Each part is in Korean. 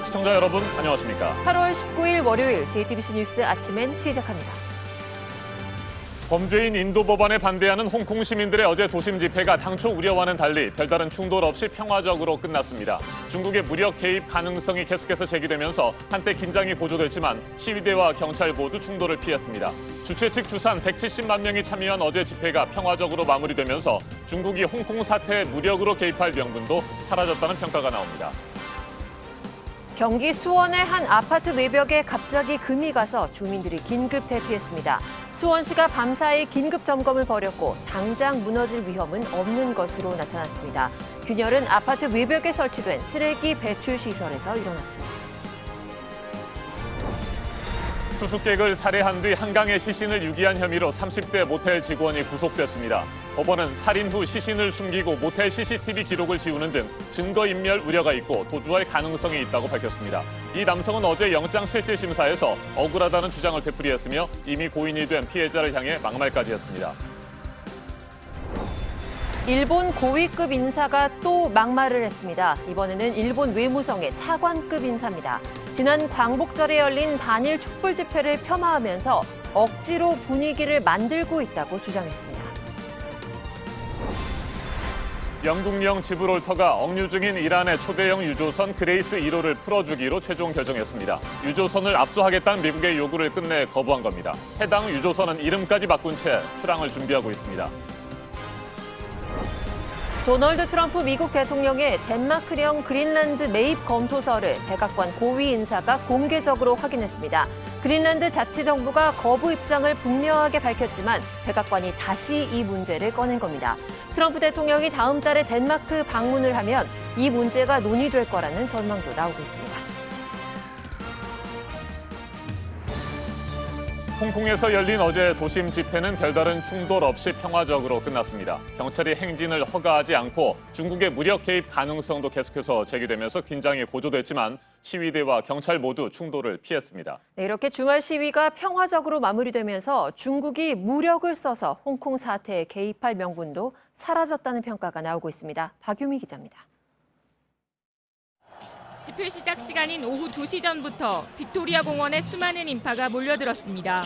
시청자 여러분, 안녕하십니까? 8월 19일 월요일 JTBC 뉴스 아침엔 시작합니다. 범죄인 인도 법안에 반대하는 홍콩 시민들의 어제 도심 집회가 당초 우려와는 달리 별다른 충돌 없이 평화적으로 끝났습니다. 중국의 무력 개입 가능성이 계속해서 제기되면서 한때 긴장이 고조됐지만 시위대와 경찰 모두 충돌을 피했습니다. 주최 측 주산 170만 명이 참여한 어제 집회가 평화적으로 마무리되면서 중국이 홍콩 사태에 무력으로 개입할 명분도 사라졌다는 평가가 나옵니다. 경기 수원의 한 아파트 외벽에 갑자기 금이 가서 주민들이 긴급 대피했습니다. 수원시가 밤사이 긴급 점검을 벌였고 당장 무너질 위험은 없는 것으로 나타났습니다. 균열은 아파트 외벽에 설치된 쓰레기 배출 시설에서 일어났습니다. 투숙객을 살해한 뒤 한강에 시신을 유기한 혐의로 30대 모텔 직원이 구속됐습니다. 법원은 살인 후 시신을 숨기고 모텔 CCTV 기록을 지우는 등 증거인멸 우려가 있고 도주할 가능성이 있다고 밝혔습니다. 이 남성은 어제 영장실질심사에서 억울하다는 주장을 되풀이했으며 이미 고인이 된 피해자를 향해 막말까지 했습니다. 일본 고위급 인사가 또 막말을 했습니다. 이번에는 일본 외무성의 차관급 인사입니다. 지난 광복절에 열린 반일 촛불 집회를 폄하하면서 억지로 분위기를 만들고 있다고 주장했습니다. 영국령 지브롤터가 억류 중인 이란의 초대형 유조선 그레이스 1호를 풀어주기로 최종 결정했습니다. 유조선을 압수하겠다는 미국의 요구를 끝내 거부한 겁니다. 해당 유조선은 이름까지 바꾼 채 출항을 준비하고 있습니다. 도널드 트럼프 미국 대통령의 덴마크령 그린란드 매입 검토서를 백악관 고위 인사가 공개적으로 확인했습니다. 그린란드 자치정부가 거부 입장을 분명하게 밝혔지만 백악관이 다시 이 문제를 꺼낸 겁니다. 트럼프 대통령이 다음 달에 덴마크 방문을 하면 이 문제가 논의될 거라는 전망도 나오고 있습니다. 홍콩에서 열린 어제 도심 집회는 별다른 충돌 없이 평화적으로 끝났습니다. 경찰이 행진을 허가하지 않고 중국의 무력 개입 가능성도 계속해서 제기되면서 긴장이 고조됐지만 시위대와 경찰 모두 충돌을 피했습니다. 네, 이렇게 주말 시위가 평화적으로 마무리되면서 중국이 무력을 써서 홍콩 사태에 개입할 명분도 사라졌다는 평가가 나오고 있습니다. 박유미 기자입니다. 집회 시작 시간인 오후 2시 전부터 빅토리아 공원에 수많은 인파가 몰려들었습니다.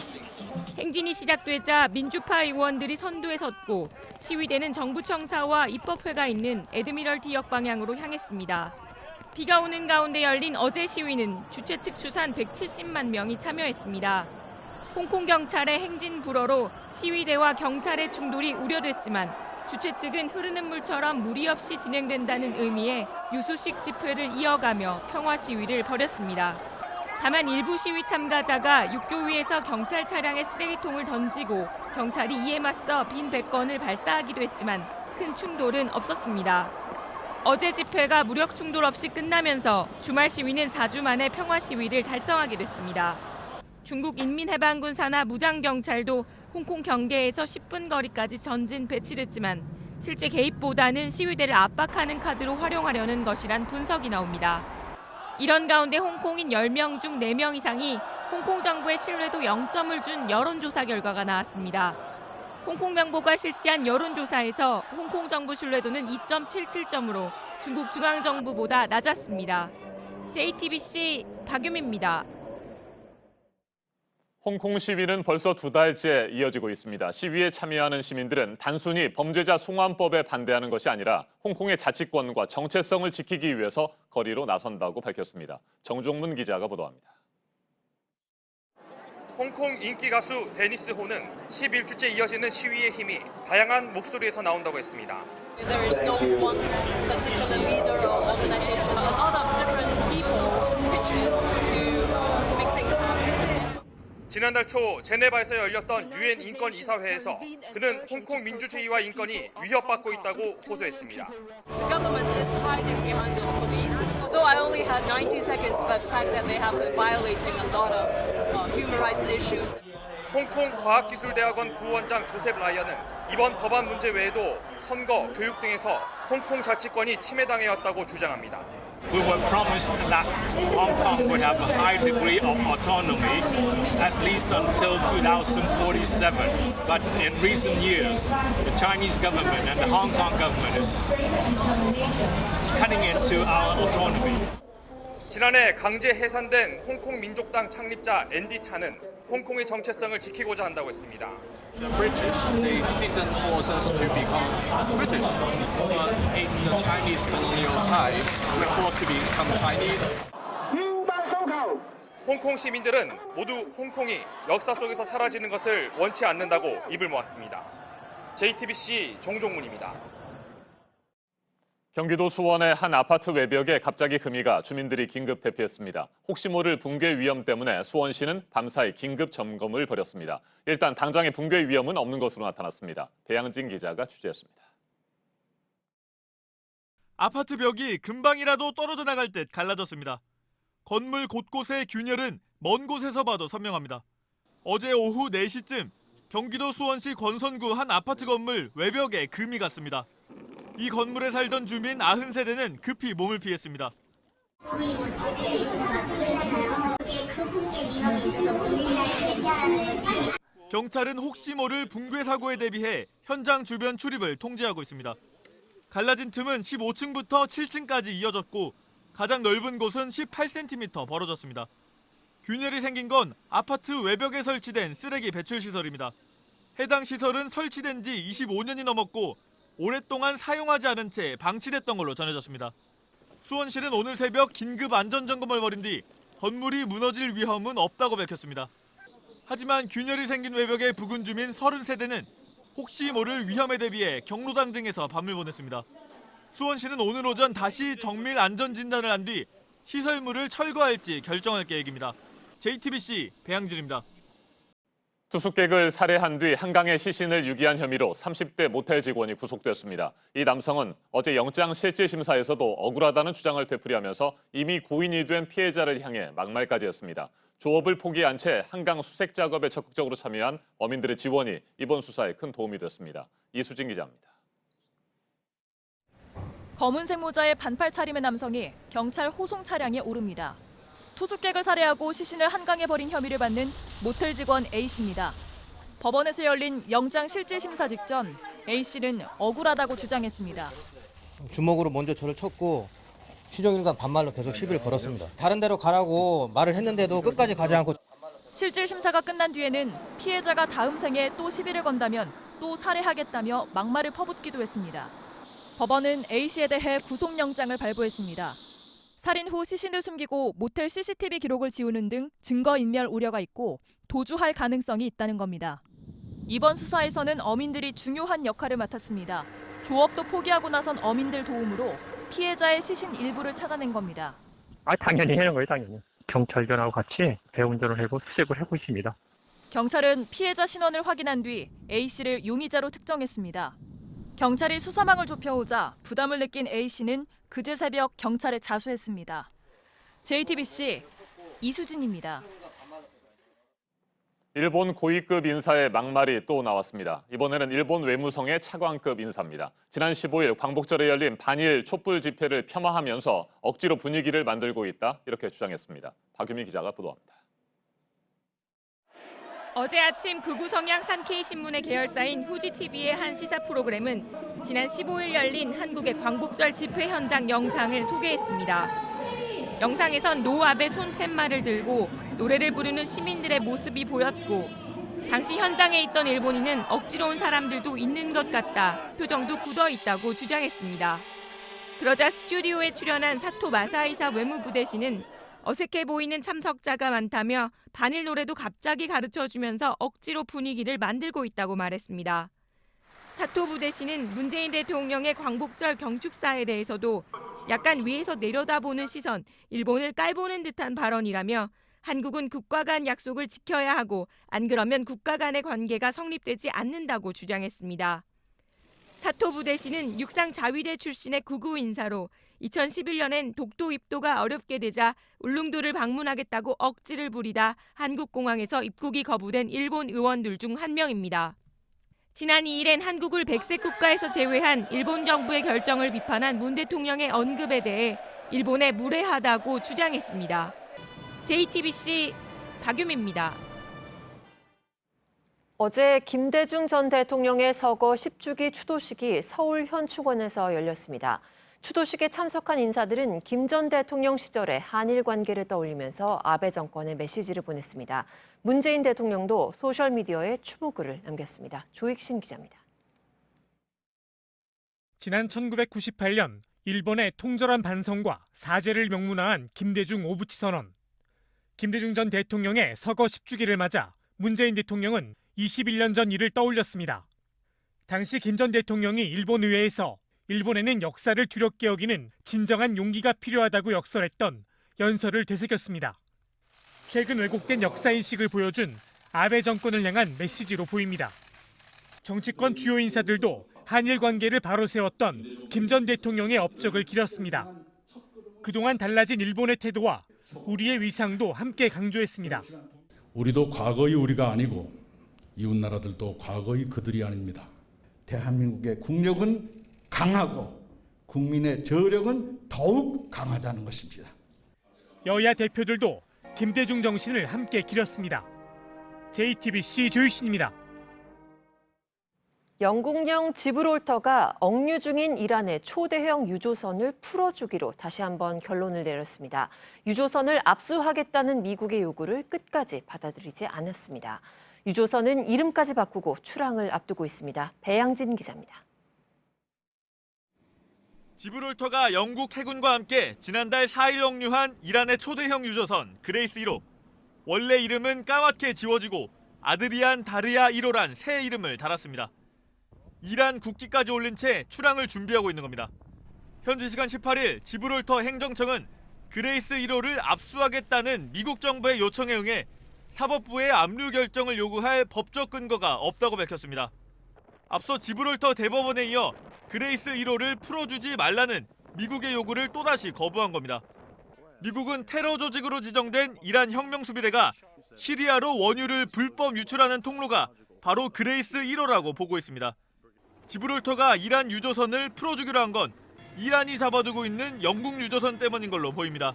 행진이 시작되자 민주파 의원들이 선두에 섰고 시위대는 정부 청사와 입법회가 있는 애드미럴티역 방향으로 향했습니다. 비가 오는 가운데 열린 어제 시위는 주최 측 추산 170만 명이 참여했습니다. 홍콩 경찰의 행진 불허로 시위대와 경찰의 충돌이 우려됐지만 주최 측은 흐르는 물처럼 무리 없이 진행된다는 의미의 유수식 집회를 이어가며 평화 시위를 벌였습니다. 다만 일부 시위 참가자가 육교 위에서 경찰 차량에 쓰레기통을 던지고 경찰이 이에 맞서 빈 배건을 발사하기도 했지만 큰 충돌은 없었습니다. 어제 집회가 무력 충돌 없이 끝나면서 주말 시위는 4주 만에 평화 시위를 달성하게 됐습니다. 중국 인민해방군 산하 무장경찰도 홍콩 경계에서 10분 거리까지 전진 배치됐지만 실제 개입보다는 시위대를 압박하는 카드로 활용하려는 것이란 분석이 나옵니다. 이런 가운데 홍콩인 10명 중 4명 이상이 홍콩 정부의 신뢰도 0점을 준 여론조사 결과가 나왔습니다. 홍콩명보가 실시한 여론조사에서 홍콩 정부 신뢰도는 2.77점으로 중국 중앙정부보다 낮았습니다. JTBC 박유미입니다. 홍콩 시위는 벌써 2달째 이어지고 있습니다. 시위에 참여하는 시민들은 단순히 범죄자 송환법에 반대하는 것이 아니라 홍콩의 자치권과 정체성을 지키기 위해서 거리로 나선다고 밝혔습니다. 정종문 기자가 보도합니다. 홍콩 인기 가수 데니스 호는 11주째 이어지는 시위의 힘이 다양한 목소리에서 나온다고 했습니다. There is no one particular leader or organization. A lot of different people pitch in to make things happen. 지난달 초 제네바에서 열렸던 유엔 인권 이사회에서 그는 홍콩 민주주의와 인권이 위협받고 있다고 호소했습니다. The government is hiding behind the police. Although I only had 90 seconds, but the fact that they have been violating a lot of human rights issues. 홍콩 과학기술대학원 부원장 조셉 라이언은 이번 법안 문제 외에도 선거, 교육 등에서 홍콩 자치권이 침해당해왔다고 주장합니다. We were promised that Hong Kong would have a high degree of autonomy at least until 2047. But in recent years, the Chinese government and the Hong Kong government is cutting into our autonomy. 지난해 강제 해산된 홍콩 민족당 창립자 앤디 찬은 홍콩의 정체성을 지키고자 한다고 했습니다. The British, they didn't force us to become British, but in the Chinese colonial time, we're forced to become Chinese. 홍콩 시민들은 모두 홍콩이 역사 속에서 사라지는 것을 원치 않는다고 입을 모았습니다. JTBC 정종문입니다. 경기도 수원의 한 아파트 외벽에 갑자기 금이가 주민들이 긴급 대피했습니다. 혹시 모를 붕괴 위험 때문에 수원시는 밤사이 긴급 점검을 벌였습니다. 일단 당장의 붕괴 위험은 없는 것으로 나타났습니다. 배양진 기자가 취재했습니다. 아파트 벽이 금방이라도 떨어져 나갈 듯 갈라졌습니다. 건물 곳곳의 균열은 먼 곳에서 봐도 선명합니다. 어제 오후 4시쯤 경기도 수원시 권선구 한 아파트 건물 외벽에 금이 갔습니다. 이 건물에 살던 주민 90세대는 급히 몸을 피했습니다. 우리 뭐 침실이 있으니까 그러잖아요. 그게 그 붕괴 위험이 있어서 우리나라에 대피하는 거지. 경찰은 혹시 모를 붕괴 사고에 대비해 현장 주변 출입을 통제하고 있습니다. 갈라진 틈은 15층부터 7층까지 이어졌고 가장 넓은 곳은 18cm 벌어졌습니다. 균열이 생긴 건 아파트 외벽에 설치된 쓰레기 배출 시설입니다. 해당 시설은 설치된 지 25년이 넘었고 오랫동안 사용하지 않은 채 방치됐던 걸로 전해졌습니다. 수원시는 오늘 새벽 긴급 안전점검을 벌인 뒤 건물이 무너질 위험은 없다고 밝혔습니다. 하지만 균열이 생긴 외벽에 부근 주민 30세대는 혹시 모를 위험에 대비해 경로당 등에서 밤을 보냈습니다. 수원시는 오늘 오전 다시 정밀 안전 진단을 한 뒤 시설물을 철거할지 결정할 계획입니다. JTBC 배양진입니다. 투숙객을 살해한 뒤 한강에 시신을 유기한 혐의로 30대 모텔 직원이 구속됐습니다. 이 남성은 어제 영장 실질 심사에서도 억울하다는 주장을 되풀이하면서 이미 고인이 된 피해자를 향해 막말까지 했습니다. 조업을 포기한 채 한강 수색 작업에 적극적으로 참여한 어민들의 지원이 이번 수사에 큰 도움이 됐습니다. 이수진 기자입니다. 검은색 모자에 반팔 차림의 남성이 경찰 호송 차량에 오릅니다. 투숙객을 살해하고 시신을 한강에 버린 혐의를 받는 모텔 직원 A씨입니다. 법원에서 열린 영장 실질 심사 직전 A씨는 억울하다고 주장했습니다. 주먹으로 먼저 저를 쳤고 시종일관 반말로 계속 시비를 걸었습니다. 다른 데로 가라고 말을 했는데도 끝까지 가지 않고. 실질 심사가 끝난 뒤에는 피해자가 다음 생에 또 시비를 건다면 또 살해하겠다며 막말을 퍼붓기도 했습니다. 법원은 A씨에 대해 구속영장을 발부했습니다. 살인 후 시신을 숨기고 모텔 CCTV 기록을 지우는 등 증거인멸 우려가 있고 도주할 가능성이 있다는 겁니다. 이번 수사에서는 어민들이 중요한 역할을 맡았습니다. 조업도 포기하고 나선 어민들 도움으로 피해자의 시신 일부를 찾아낸 겁니다. 당연히 해는 거예요, 당연히. 경찰견하고 같이 대운전을 하고 수색을 하고 있습니다. 경찰은 피해자 신원을 확인한 뒤 A씨를 용의자로 특정했습니다. 경찰이 수사망을 좁혀오자 부담을 느낀 A씨는 그제 새벽 경찰에 자수했습니다. JTBC 이수진입니다. 일본 고위급 인사의 막말이 또 나왔습니다. 이번에는 일본 외무성의 차관급 인사입니다. 지난 15일 광복절에 열린 반일 촛불 집회를 폄하하면서 억지로 분위기를 만들고 있다 이렇게 주장했습니다. 박유미 기자가 보도합니다. 어제 아침 극우 성향 산케이 신문의 계열사인 후지TV의 한 시사 프로그램은 지난 15일 열린 한국의 광복절 집회 현장 영상을 소개했습니다. 영상에선 노 아베 손팻말을 들고 노래를 부르는 시민들의 모습이 보였고 당시 현장에 있던 일본인은 억지로 온 사람들도 있는 것 같다, 표정도 굳어 있다고 주장했습니다. 그러자 스튜디오에 출연한 사토 마사이사 외무부대신은 어색해 보이는 참석자가 많다며 반일 노래도 갑자기 가르쳐주면서 억지로 분위기를 만들고 있다고 말했습니다. 사토 부대신은 문재인 대통령의 광복절 경축사에 대해서도 약간 위에서 내려다보는 시선, 일본을 깔보는 듯한 발언이라며 한국은 국가 간 약속을 지켜야 하고 안 그러면 국가 간의 관계가 성립되지 않는다고 주장했습니다. 사토 부대신은 육상 자위대 출신의 극우 인사로 2011년엔 독도 입도가 어렵게 되자 울릉도를 방문하겠다고 억지를 부리다 한국공항에서 입국이 거부된 일본 의원들 중 한 명입니다. 지난 2일엔 한국을 백색 국가에서 제외한 일본 정부의 결정을 비판한 문 대통령의 언급에 대해 일본에 무례하다고 주장했습니다. JTBC 박유미입니다. 어제 김대중 전 대통령의 서거 10주기 추도식이 서울 현충원에서 열렸습니다. 추도식에 참석한 인사들은 김 전 대통령 시절의 한일 관계를 떠올리면서 아베 정권에 메시지를 보냈습니다. 문재인 대통령도 소셜미디어에 추모글을 남겼습니다. 조익신 기자입니다. 지난 1998년 일본의 통절한 반성과 사죄를 명문화한 김대중 오부치 선언. 김대중 전 대통령의 서거 10주기를 맞아 문재인 대통령은 21년 전 일을 떠올렸습니다. 당시 김 전 대통령이 일본 의회에서 일본에는 역사를 두렵게 여기는 진정한 용기가 필요하다고 역설했던 연설을 되새겼습니다. 최근 왜곡된 역사인식을 보여준 아베 정권을 향한 메시지로 보입니다. 정치권 주요 인사들도 한일 관계를 바로 세웠던 김 전 대통령의 업적을 기렸습니다. 그동안 달라진 일본의 태도와 우리의 위상도 함께 강조했습니다. 우리도 과거의 우리가 아니고 이웃나라들도 과거의 그들이 아닙니다. 대한민국의 국력은 강하고 국민의 저력은 더욱 강하다는 것입니다. 여야 대표들도 김대중 정신을 함께 기렸습니다. JTBC 조유신입니다. 영국령 지브롤터가 억류 중인 이란의 초대형 유조선을 풀어주기로 다시 한번 결론을 내렸습니다. 유조선을 압수하겠다는 미국의 요구를 끝까지 받아들이지 않았습니다. 유조선은 이름까지 바꾸고 출항을 앞두고 있습니다. 배양진 기자입니다. 지브롤터가 영국 해군과 함께 지난달 4일 억류한 이란의 초대형 유조선 그레이스 1호. 원래 이름은 까맣게 지워지고 아드리안 다르야 1호란 새 이름을 달았습니다. 이란 국기까지 올린 채 출항을 준비하고 있는 겁니다. 현지 시간 18일 지브롤터 행정청은 그레이스 1호를 압수하겠다는 미국 정부의 요청에 응해 사법부의 압류 결정을 요구할 법적 근거가 없다고 밝혔습니다. 앞서 지브롤터 대법원에 이어 그레이스 1호를 풀어주지 말라는 미국의 요구를 또다시 거부한 겁니다. 미국은 테러 조직으로 지정된 이란 혁명수비대가 시리아로 원유를 불법 유출하는 통로가 바로 그레이스 1호라고 보고 있습니다. 지브롤터가 이란 유조선을 풀어주기로 한 건 이란이 잡아두고 있는 영국 유조선 때문인 걸로 보입니다.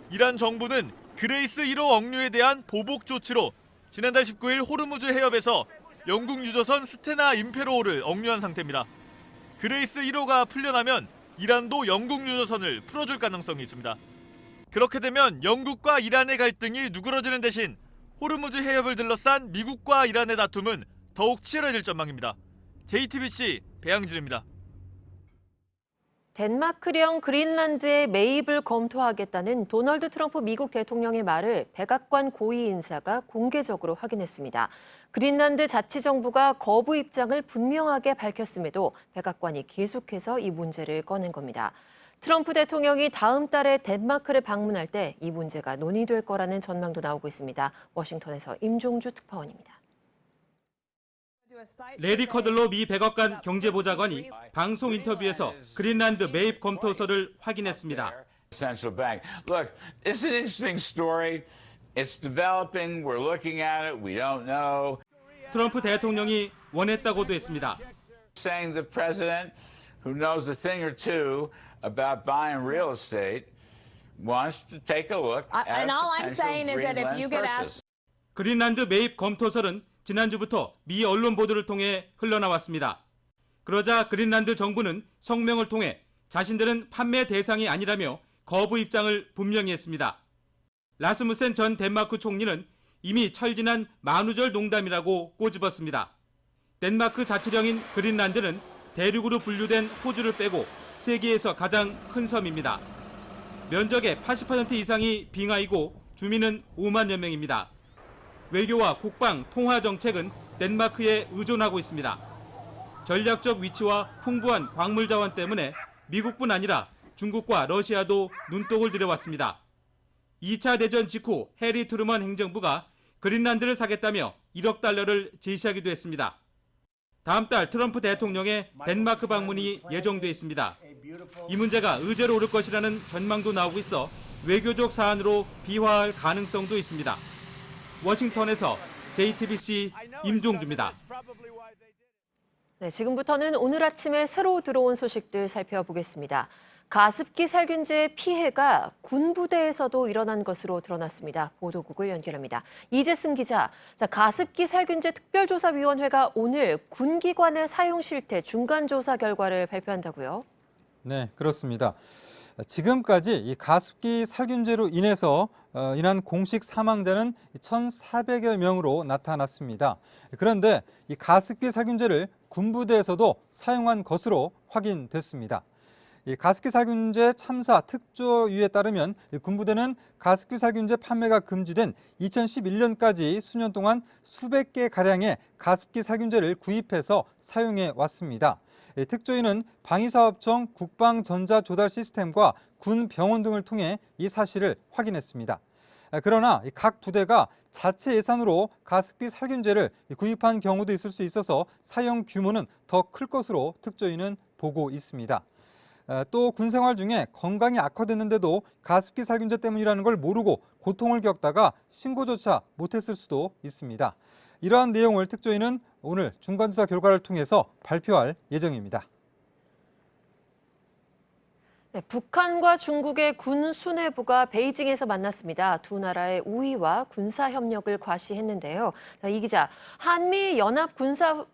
이란 정부는 그레이스 1호 억류에 대한 보복 조치로 지난달 19일 호르무즈 해협에서 영국 유조선 스테나 임페로우를 억류한 상태입니다. 그레이스 1호가 풀려나면 이란도 영국 유조선을 풀어줄 가능성이 있습니다. 그렇게 되면 영국과 이란의 갈등이 누그러지는 대신 호르무즈 해협을 둘러싼 미국과 이란의 다툼은 더욱 치열해질 전망입니다. JTBC 배양진입니다. 덴마크령 그린란드의 매입을 검토하겠다는 도널드 트럼프 미국 대통령의 말을 백악관 고위 인사가 공개적으로 확인했습니다. 그린란드 자치정부가 거부 입장을 분명하게 밝혔음에도 백악관이 계속해서 이 문제를 꺼낸 겁니다. 트럼프 대통령이 다음 달에 덴마크를 방문할 때 이 문제가 논의될 거라는 전망도 나오고 있습니다. 워싱턴에서 임종주 특파원입니다. 레리 커들로 미 백악관 경제보좌관이 방송 인터뷰에서 그린란드 매입 검토서를 확인했습니다. Central bank. Look, it's an interesting story. It's developing. We're looking at it. We don't know. 트럼프 대통령이 원했다고도 했습니다. Saying the president, who knows a thing or two about buying real estate, wants to take a look at a potential Greenland purchase. 그린란드 매입 검토설은 지난주부터 미 언론 보도를 통해 흘러나왔습니다. 그러자 그린란드 정부는 성명을 통해 자신들은 판매 대상이 아니라며 거부 입장을 분명히 했습니다. 라스무센 전 덴마크 총리는 이미 철진한 만우절 농담이라고 꼬집었습니다. 덴마크 자치령인 그린란드는 대륙으로 분류된 호주를 빼고 세계에서 가장 큰 섬입니다. 면적의 80% 이상이 빙하이고 주민은 5만여 명입니다. 외교와 국방, 통화 정책은 덴마크에 의존하고 있습니다. 전략적 위치와 풍부한 광물 자원 때문에 미국뿐 아니라 중국과 러시아도 눈독을 들여왔습니다. 2차 대전 직후 해리 트루먼 행정부가 그린란드를 사겠다며 1억 달러를 제시하기도 했습니다. 다음 달 트럼프 대통령의 덴마크 방문이 예정돼 있습니다. 이 문제가 의제로 오를 것이라는 전망도 나오고 있어 외교적 사안으로 비화할 가능성도 있습니다. 워싱턴에서 JTBC 임종주입니다. 네, 지금부터는 오늘 아침에 새로 들어온 소식들 살펴보겠습니다. 가습기 살균제의 피해가 군부대에서도 일어난 것으로 드러났습니다. 보도국을 연결합니다. 이재승 기자, 가습기 살균제 특별조사위원회가 오늘 군기관의 사용 실태 중간조사 결과를 발표한다고요? 네, 그렇습니다. 지금까지 이 가습기 살균제로 인한 공식 사망자는 1,400여 명으로 나타났습니다. 그런데 이 가습기 살균제를 군부대에서도 사용한 것으로 확인됐습니다. 이 가습기 살균제 참사 특조위에 따르면 군부대는 가습기 살균제 판매가 금지된 2011년까지 수년 동안 수백 개 가량의 가습기 살균제를 구입해서 사용해 왔습니다. 특조위는 방위사업청 국방전자조달시스템과 군 병원 등을 통해 이 사실을 확인했습니다. 그러나 각 부대가 자체 예산으로 가습기 살균제를 구입한 경우도 있을 수 있어서 사용 규모는 더 클 것으로 특조위는 보고 있습니다. 또 군생활 중에 건강이 악화됐는데도 가습기 살균제 때문이라는 걸 모르고 고통을 겪다가 신고조차 못했을 수도 있습니다. 이러한 내용을 특조위는 오늘 중간조사 결과를 통해서 발표할 예정입니다. 네, 북한과 중국의 군 수뇌부가 베이징에서 만났습니다. 두 나라의 우위와 군사 협력을 과시했는데요. 이 기자, 한미 연합 군사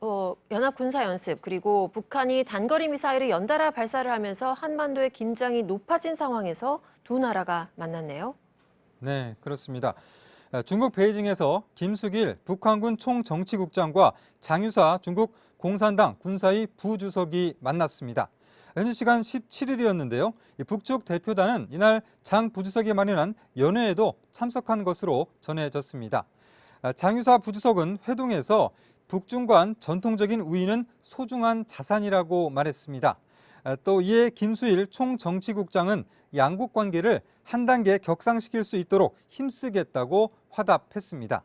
연습 그리고 북한이 단거리 미사일을 연달아 발사를 하면서 한반도의 긴장이 높아진 상황에서 두 나라가 만났네요. 네, 그렇습니다. 중국 베이징에서 김숙일 북한군 총정치국장과 장유사 중국 공산당 군사위 부주석이 만났습니다. 현지 시간 17일이었는데요. 북측 대표단은 이날 장 부주석이 마련한 연회에도 참석한 것으로 전해졌습니다. 장유사 부주석은 회동에서 북중 간 전통적인 우위는 소중한 자산이라고 말했습니다. 또 이에 김수일 총정치국장은 양국 관계를 한 단계 격상시킬 수 있도록 힘쓰겠다고 화답했습니다.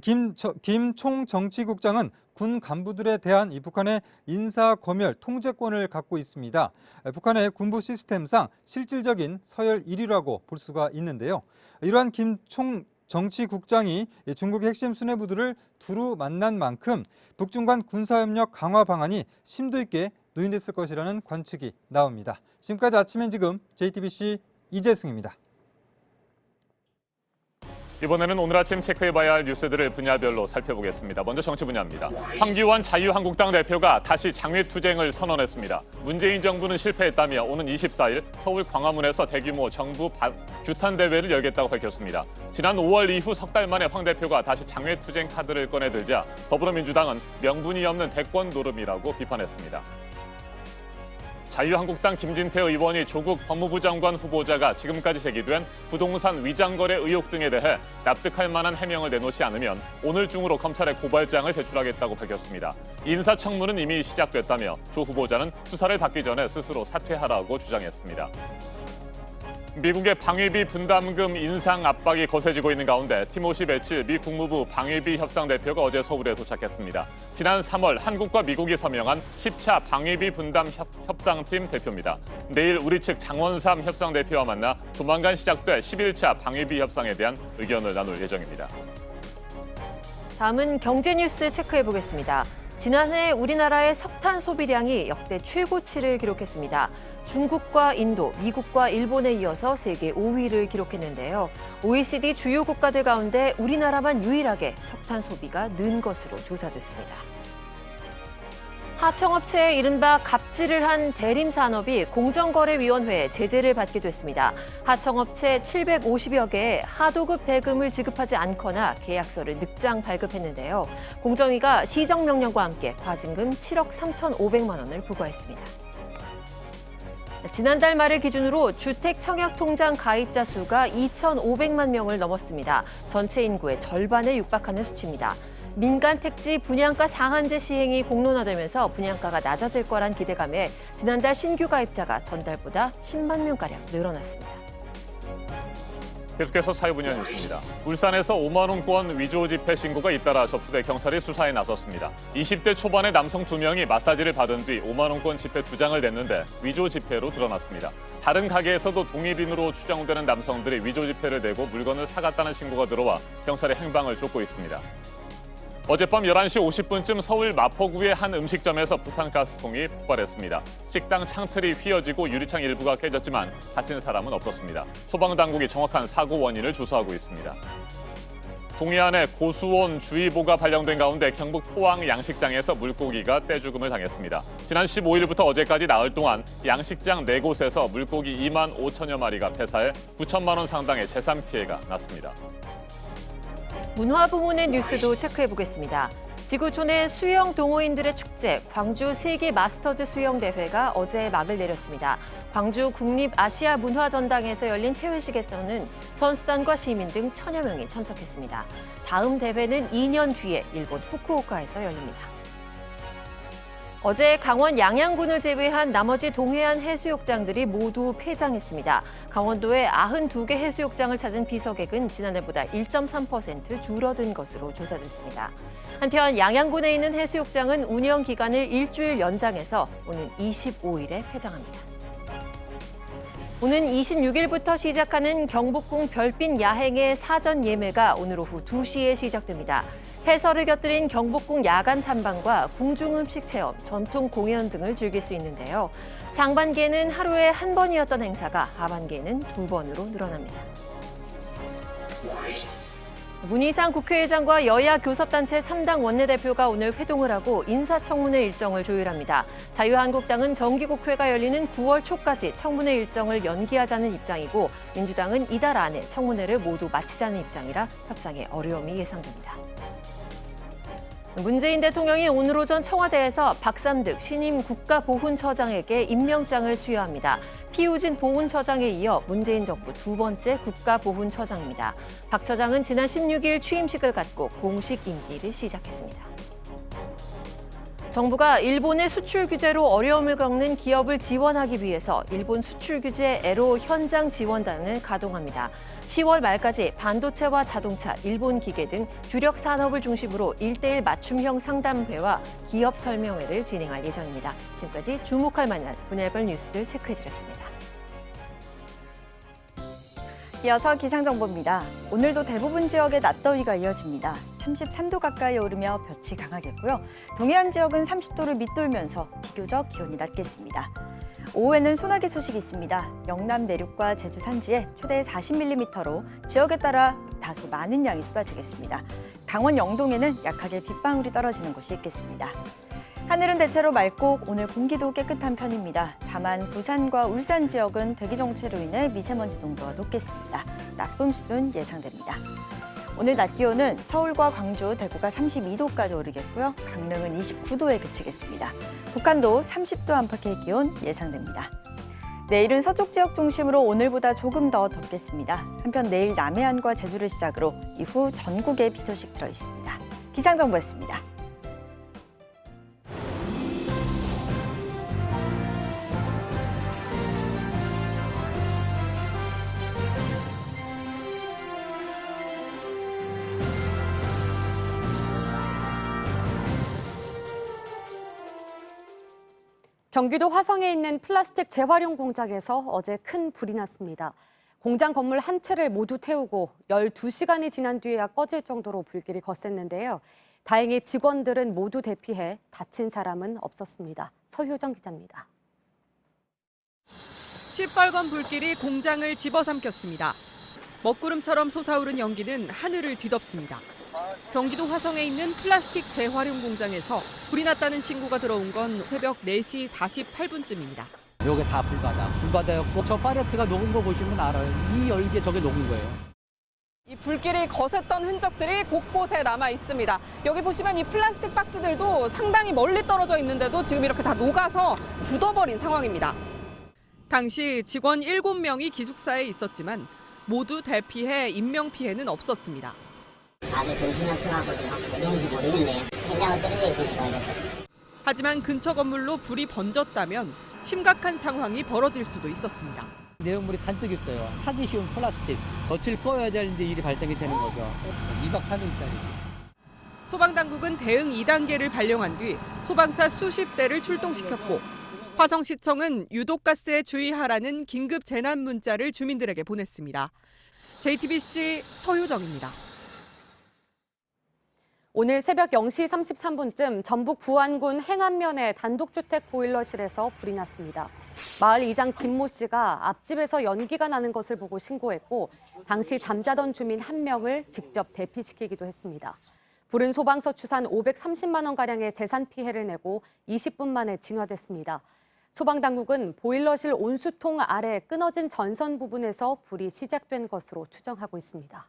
김 총정치국장은 군 간부들에 대한 북한의 인사검열 통제권을 갖고 있습니다. 북한의 군부 시스템상 실질적인 서열 1위라고 볼 수가 있는데요. 이러한 김 총정치국장이 중국의 핵심 수뇌부들을 두루 만난 만큼 북중 간 군사협력 강화 방안이 심도 있게 논의됐을 것이라는 관측이 나옵니다. 지금까지 아침엔 지금 JTBC 이재승입니다. 이번에는 오늘 아침 체크해봐야 할 뉴스들을 분야별로 살펴보겠습니다. 먼저 정치 분야입니다. 황교안 자유한국당 대표가 다시 장외투쟁을 선언했습니다. 문재인 정부는 실패했다며 오는 24일 서울 광화문에서 대규모 정부 규탄 대회를 열겠다고 밝혔습니다. 지난 5월 이후 석 달 만에 황 대표가 다시 장외투쟁 카드를 꺼내들자 더불어민주당은 명분이 없는 대권 노름이라고 비판했습니다. 자유한국당 김진태 의원이 조국 법무부 장관 후보자가 지금까지 제기된 부동산 위장거래 의혹 등에 대해 납득할 만한 해명을 내놓지 않으면 오늘 중으로 검찰에 고발장을 제출하겠다고 밝혔습니다. 인사청문은 이미 시작됐다며 조 후보자는 수사를 받기 전에 스스로 사퇴하라고 주장했습니다. 미국의 방위비 분담금 인상 압박이 거세지고 있는 가운데 티모시 배칠 미 국무부 방위비 협상 대표가 어제 서울에 도착했습니다. 지난 3월 한국과 미국이 서명한 10차 방위비 분담 협상팀 대표입니다. 내일 우리 측 장원삼 협상 대표와 만나 조만간 시작될 11차 방위비 협상에 대한 의견을 나눌 예정입니다. 다음은 경제 뉴스 체크해 보겠습니다. 지난해 우리나라의 석탄 소비량이 역대 최고치를 기록했습니다. 중국과 인도, 미국과 일본에 이어서 세계 5위를 기록했는데요. OECD 주요 국가들 가운데 우리나라만 유일하게 석탄 소비가 는 것으로 조사됐습니다. 하청업체의 이른바 갑질을 한 대림산업이 공정거래위원회에 제재를 받게 됐습니다. 하청업체 750여 개에 하도급 대금을 지급하지 않거나 계약서를 늑장 발급했는데요. 공정위가 시정명령과 함께 과징금 7억 3,500만 원을 부과했습니다. 지난달 말을 기준으로 주택청약통장 가입자 수가 2,500만 명을 넘었습니다. 전체 인구의 절반에 육박하는 수치입니다. 민간 택지 분양가 상한제 시행이 공론화되면서 분양가가 낮아질 거란 기대감에 지난달 신규 가입자가 전달보다 10만 명가량 늘어났습니다. 계속해서 사회 분야 뉴스입니다. 울산에서 5만 원권 위조 지폐 신고가 잇따라 접수돼 경찰이 수사에 나섰습니다. 20대 초반의 남성 2명이 마사지를 받은 뒤 5만 원권 지폐 2장을 냈는데 위조 지폐로 드러났습니다. 다른 가게에서도 동일인으로 추정되는 남성들이 위조 지폐를 내고 물건을 사갔다는 신고가 들어와 경찰의 행방을 쫓고 있습니다. 어젯밤 11시 50분쯤 서울 마포구의 한 음식점에서 부탄가스통이 폭발했습니다. 식당 창틀이 휘어지고 유리창 일부가 깨졌지만 다친 사람은 없었습니다. 소방당국이 정확한 사고 원인을 조사하고 있습니다. 동해안에 고수온 주의보가 발령된 가운데 경북 포항 양식장에서 물고기가 떼죽음을 당했습니다. 지난 15일부터 어제까지 나흘 동안 양식장 4곳에서 물고기 2만 5천여 마리가 폐사해 9천만 원 상당의 재산 피해가 났습니다. 문화 부문의 뉴스도 체크해보겠습니다. 지구촌의 수영 동호인들의 축제, 광주 세계 마스터즈 수영 대회가 어제 막을 내렸습니다. 광주 국립아시아문화전당에서 열린 폐회식에서는 선수단과 시민 등 1,000여 명이 참석했습니다. 다음 대회는 2년 뒤에 일본 후쿠오카에서 열립니다. 어제 강원 양양군을 제외한 나머지 동해안 해수욕장들이 모두 폐장했습니다. 강원도의 92개 해수욕장을 찾은 비서객은 지난해보다 1.3% 줄어든 것으로 조사됐습니다. 한편 양양군에 있는 해수욕장은 운영 기간을 일주일 연장해서 오는 25일에 폐장합니다. 오는 26일부터 시작하는 경복궁 별빛 야행의 사전 예매가 오늘 오후 2시에 시작됩니다. 해설을 곁들인 경복궁 야간 탐방과 궁중 음식 체험, 전통 공연 등을 즐길 수 있는데요. 상반기에는 하루에 한 번이었던 행사가 하반기에는 2번으로 늘어납니다. 문희상 국회의장과 여야 교섭단체 3당 원내대표가 오늘 회동을 하고 인사청문회 일정을 조율합니다. 자유한국당은 정기국회가 열리는 9월 초까지 청문회 일정을 연기하자는 입장이고 민주당은 이달 안에 청문회를 모두 마치자는 입장이라 협상에 어려움이 예상됩니다. 문재인 대통령이 오늘 오전 청와대에서 박삼득 신임 국가보훈처장에게 임명장을 수여합니다. 피우진 보훈처장에 이어 문재인 정부 2번째 국가보훈처장입니다. 박 처장은 지난 16일 취임식을 갖고 공식 임기를 시작했습니다. 정부가 일본의 수출 규제로 어려움을 겪는 기업을 지원하기 위해서 일본 수출 규제 애로 현장 지원단을 가동합니다. 10월 말까지 반도체와 자동차, 일본 기계 등 주력 산업을 중심으로 1:1 맞춤형 상담회와 기업 설명회를 진행할 예정입니다. 지금까지 주목할 만한 분야별 뉴스들 체크해드렸습니다. 이어서 기상정보입니다. 오늘도 대부분 지역에 낮더위가 이어집니다. 33도 가까이 오르며 볕이 강하겠고요. 동해안 지역은 30도를 밑돌면서 비교적 기온이 낮겠습니다. 오후에는 소나기 소식이 있습니다. 영남 내륙과 제주 산지에 최대 40mm로 지역에 따라 다소 많은 양이 쏟아지겠습니다. 강원 영동에는 약하게 빗방울이 떨어지는 곳이 있겠습니다. 하늘은 대체로 맑고 오늘 공기도 깨끗한 편입니다. 다만 부산과 울산 지역은 대기 정체로 인해 미세먼지 농도가 높겠습니다. 나쁨 수준 예상됩니다. 오늘 낮 기온은 서울과 광주, 대구가 32도까지 오르겠고요. 강릉은 29도에 그치겠습니다. 북한도 30도 안팎의 기온 예상됩니다. 내일은 서쪽 지역 중심으로 오늘보다 조금 더 덥겠습니다. 한편 내일 남해안과 제주를 시작으로 이후 전국에 비 소식 들어있습니다. 기상정보였습니다. 경기도 화성에 있는 플라스틱 재활용 공장에서 어제 큰 불이 났습니다. 공장 건물 한 채를 모두 태우고 12시간이 지난 뒤에야 꺼질 정도로 불길이 거셌는데요. 다행히 직원들은 모두 대피해 다친 사람은 없었습니다. 서효정 기자입니다. 시뻘건 불길이 공장을 집어삼켰습니다. 먹구름처럼 솟아오른 연기는 하늘을 뒤덮습니다. 경기도 화성에 있는 플라스틱 재활용 공장에서 불이 났다는 신고가 들어온 건 새벽 4시 48분쯤입니다. 여기 다 불바다였고 저 팔레트가 녹은 거 보시면 알아요. 이 열기에 저게 녹은 거예요. 이 불길이 거셌던 흔적들이 곳곳에 남아 있습니다. 여기 보시면 이 플라스틱 박스들도 상당히 멀리 떨어져 있는데도 지금 이렇게 다 녹아서 굳어버린 상황입니다. 당시 직원 7명이 기숙사에 있었지만 모두 대피해 인명피해는 없었습니다. 다들 정신없어하거든요. 어디인지 모르는데 현장은 떨어져 있으니까 이렇게. 하지만 근처 건물로 불이 번졌다면 심각한 상황이 벌어질 수도 있었습니다. 내용물이 잔뜩 있어요. 타기 쉬운 플라스틱. 덫을 꺼야 되는데 일이 발생이 되는 거죠. 2박 3일짜리. 소방당국은 대응 2단계를 발령한 뒤 소방차 수십 대를 출동시켰고 화성시청은 유독가스에 주의하라는 긴급 재난 문자를 주민들에게 보냈습니다. JTBC 서효정입니다. 오늘 새벽 0시 33분쯤 전북 부안군 행안면의 단독주택 보일러실에서 불이 났습니다. 마을 이장 김모 씨가 앞집에서 연기가 나는 것을 보고 신고했고 당시 잠자던 주민 1명을 직접 대피시키기도 했습니다. 불은 소방서 추산 530만 원가량의 재산 피해를 내고 20분 만에 진화됐습니다. 소방당국은 보일러실 온수통 아래 끊어진 전선 부분에서 불이 시작된 것으로 추정하고 있습니다.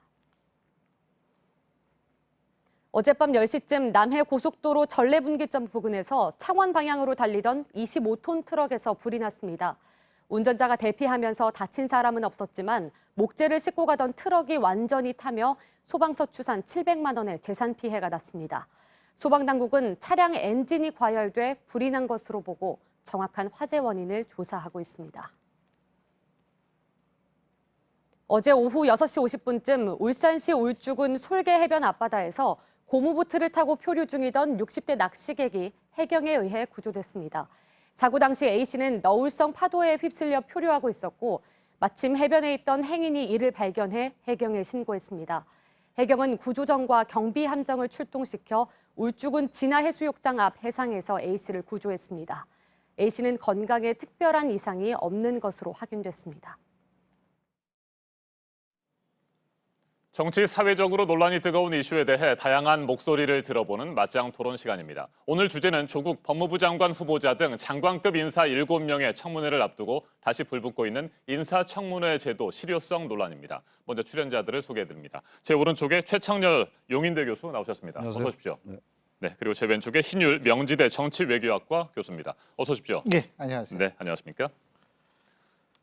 어젯밤 10시쯤 남해 고속도로 전래분기점 부근에서 창원 방향으로 달리던 25톤 트럭에서 불이 났습니다. 운전자가 대피하면서 다친 사람은 없었지만 목재를 싣고 가던 트럭이 완전히 타며 소방서 추산 700만 원의 재산 피해가 났습니다. 소방당국은 차량 엔진이 과열돼 불이 난 것으로 보고 정확한 화재 원인을 조사하고 있습니다. 어제 오후 6시 50분쯤 울산시 울주군 솔개 해변 앞바다에서 고무보트를 타고 표류 중이던 60대 낚시객이 해경에 의해 구조됐습니다. 사고 당시 A씨는 너울성 파도에 휩쓸려 표류하고 있었고 마침 해변에 있던 행인이 이를 발견해 해경에 신고했습니다. 해경은 구조정과 경비 함정을 출동시켜 울주군 진화해수욕장 앞 해상에서 A씨를 구조했습니다. A씨는 건강에 특별한 이상이 없는 것으로 확인됐습니다. 정치 사회적으로 논란이 뜨거운 이슈에 대해 다양한 목소리를 들어보는 맞짱 토론 시간입니다. 오늘 주제는 조국 법무부 장관 후보자 등 장관급 인사 7명의 청문회를 앞두고 다시 불붙고 있는 인사청문회 제도 실효성 논란입니다. 먼저 출연자들을 소개해드립니다. 제 오른쪽에 최창렬 용인대 교수 나오셨습니다. 안녕하세요. 어서 오십시오. 네, 그리고 제 왼쪽에 신율 명지대 정치외교학과 교수입니다. 어서 오십시오. 네, 안녕하세요. 네, 안녕하십니까?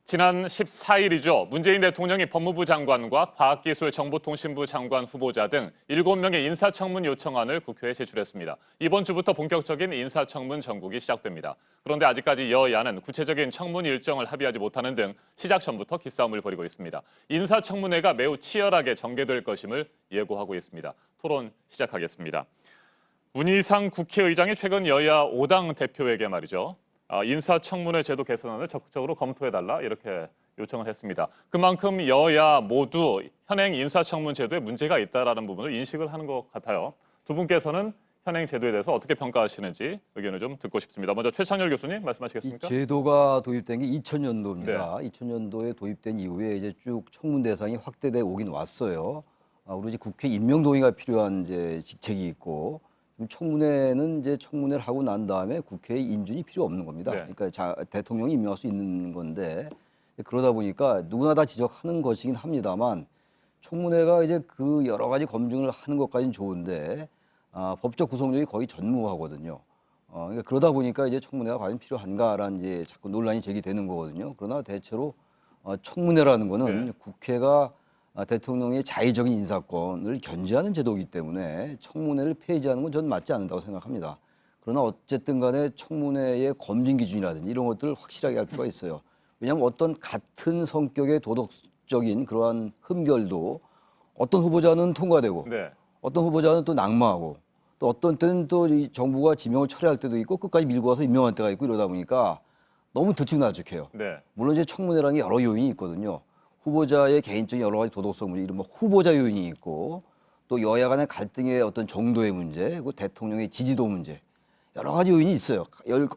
지난 14일이죠. 문재인 대통령이 법무부 장관과 과학기술정보통신부 장관 후보자 등 7명의 인사청문 요청안을 국회에 제출했습니다. 이번 주부터 본격적인 인사청문 전국이 시작됩니다. 그런데 아직까지 여야는 구체적인 청문 일정을 합의하지 못하는 등 시작 전부터 기싸움을 벌이고 있습니다. 인사청문회가 매우 치열하게 전개될 것임을 예고하고 있습니다. 토론 시작하겠습니다. 문희상 국회의장이 최근 여야 5당 대표에게 말이죠. 인사청문회 제도 개선안을 적극적으로 검토해달라 이렇게 요청을 했습니다. 그만큼 여야 모두 현행 인사청문 제도에 문제가 있다라는 부분을 인식을 하는 것 같아요. 두 분께서는 현행 제도에 대해서 어떻게 평가하시는지 의견을 좀 듣고 싶습니다. 먼저 최창렬 교수님 말씀하시겠습니까? 이 제도가 도입된 게 2000년도입니다. 네. 2000년도에 도입된 이후에 이제 쭉 청문 대상이 확대돼 오긴 왔어요. 우리 이제 국회 임명 동의가 필요한 이제 직책이 있고. 청문회는 이제 청문회를 하고 난 다음에 국회의 인준이 필요 없는 겁니다. 네. 그러니까 대통령이 임명할 수 있는 건데 그러다 보니까 누구나 다 지적하는 것이긴 합니다만 청문회가 이제 그 여러 가지 검증을 하는 것까지는 좋은데 법적 구성력이 거의 전무하거든요. 그러니까 그러다 보니까 이제 청문회가 과연 필요한가라는 이제 자꾸 논란이 제기되는 거거든요. 그러나 대체로 청문회라는 거는 네. 국회가 대통령의 자의적인 인사권을 견제하는 제도이기 때문에 청문회를 폐지하는 건 저는 맞지 않는다고 생각합니다. 그러나 어쨌든 간에 청문회의 검증 기준이라든지 이런 것들을 확실하게 할 필요가 있어요. 왜냐하면 어떤 같은 성격의 도덕적인 그러한 흠결도 어떤 후보자는 통과되고 네. 어떤 후보자는 또 낙마하고 또 어떤 때는 또 이 정부가 지명을 철회할 때도 있고 끝까지 밀고 가서 임명할 때가 있고 이러다 보니까 너무 들쭉날쭉해요. 네. 물론 이제 청문회라는 게 여러 요인이 있거든요. 후보자의 개인적인 여러 가지 도덕성 문제, 이른바 후보자 요인이 있고 또 여야 간의 갈등의 어떤 정도의 문제, 그리고 대통령의 지지도 문제 여러 가지 요인이 있어요.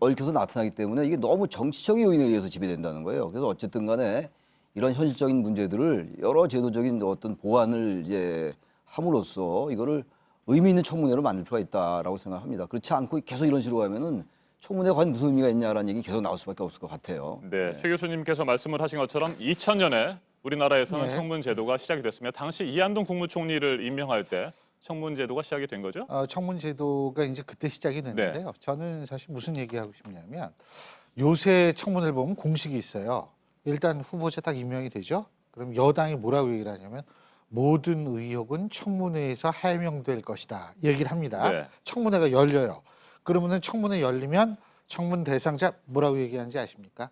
얽혀서 나타나기 때문에 이게 너무 정치적인 요인에 의해서 지배된다는 거예요. 그래서 어쨌든 간에 이런 현실적인 문제들을 여러 제도적인 어떤 보완을 이제 함으로써 이거를 의미 있는 청문회로 만들 필요가 있다라고 생각합니다. 그렇지 않고 계속 이런 식으로 가면은 청문회가 과연 무슨 의미가 있냐라는 얘기 계속 나올 수밖에 없을 것 같아요. 네, 최 교수님께서 말씀을 하신 것처럼 2000년에 우리나라에서는 네. 청문 제도가 시작이 됐으며 당시 이한동 국무총리를 임명할 때 청문 제도가 시작이 된 거죠? 청문 제도가 이제 그때 시작이 됐는데요. 저는 사실 무슨 얘기하고 싶냐면 요새 청문회를 보면 공식이 있어요. 일단 후보자 딱 임명이 되죠. 그럼 여당이 뭐라고 얘기를 하냐면 모든 의혹은 청문회에서 해명될 것이다 얘기를 합니다. 네. 청문회가 열려요. 그러면은 청문회 열리면 청문 대상자 뭐라고 얘기하는지 아십니까?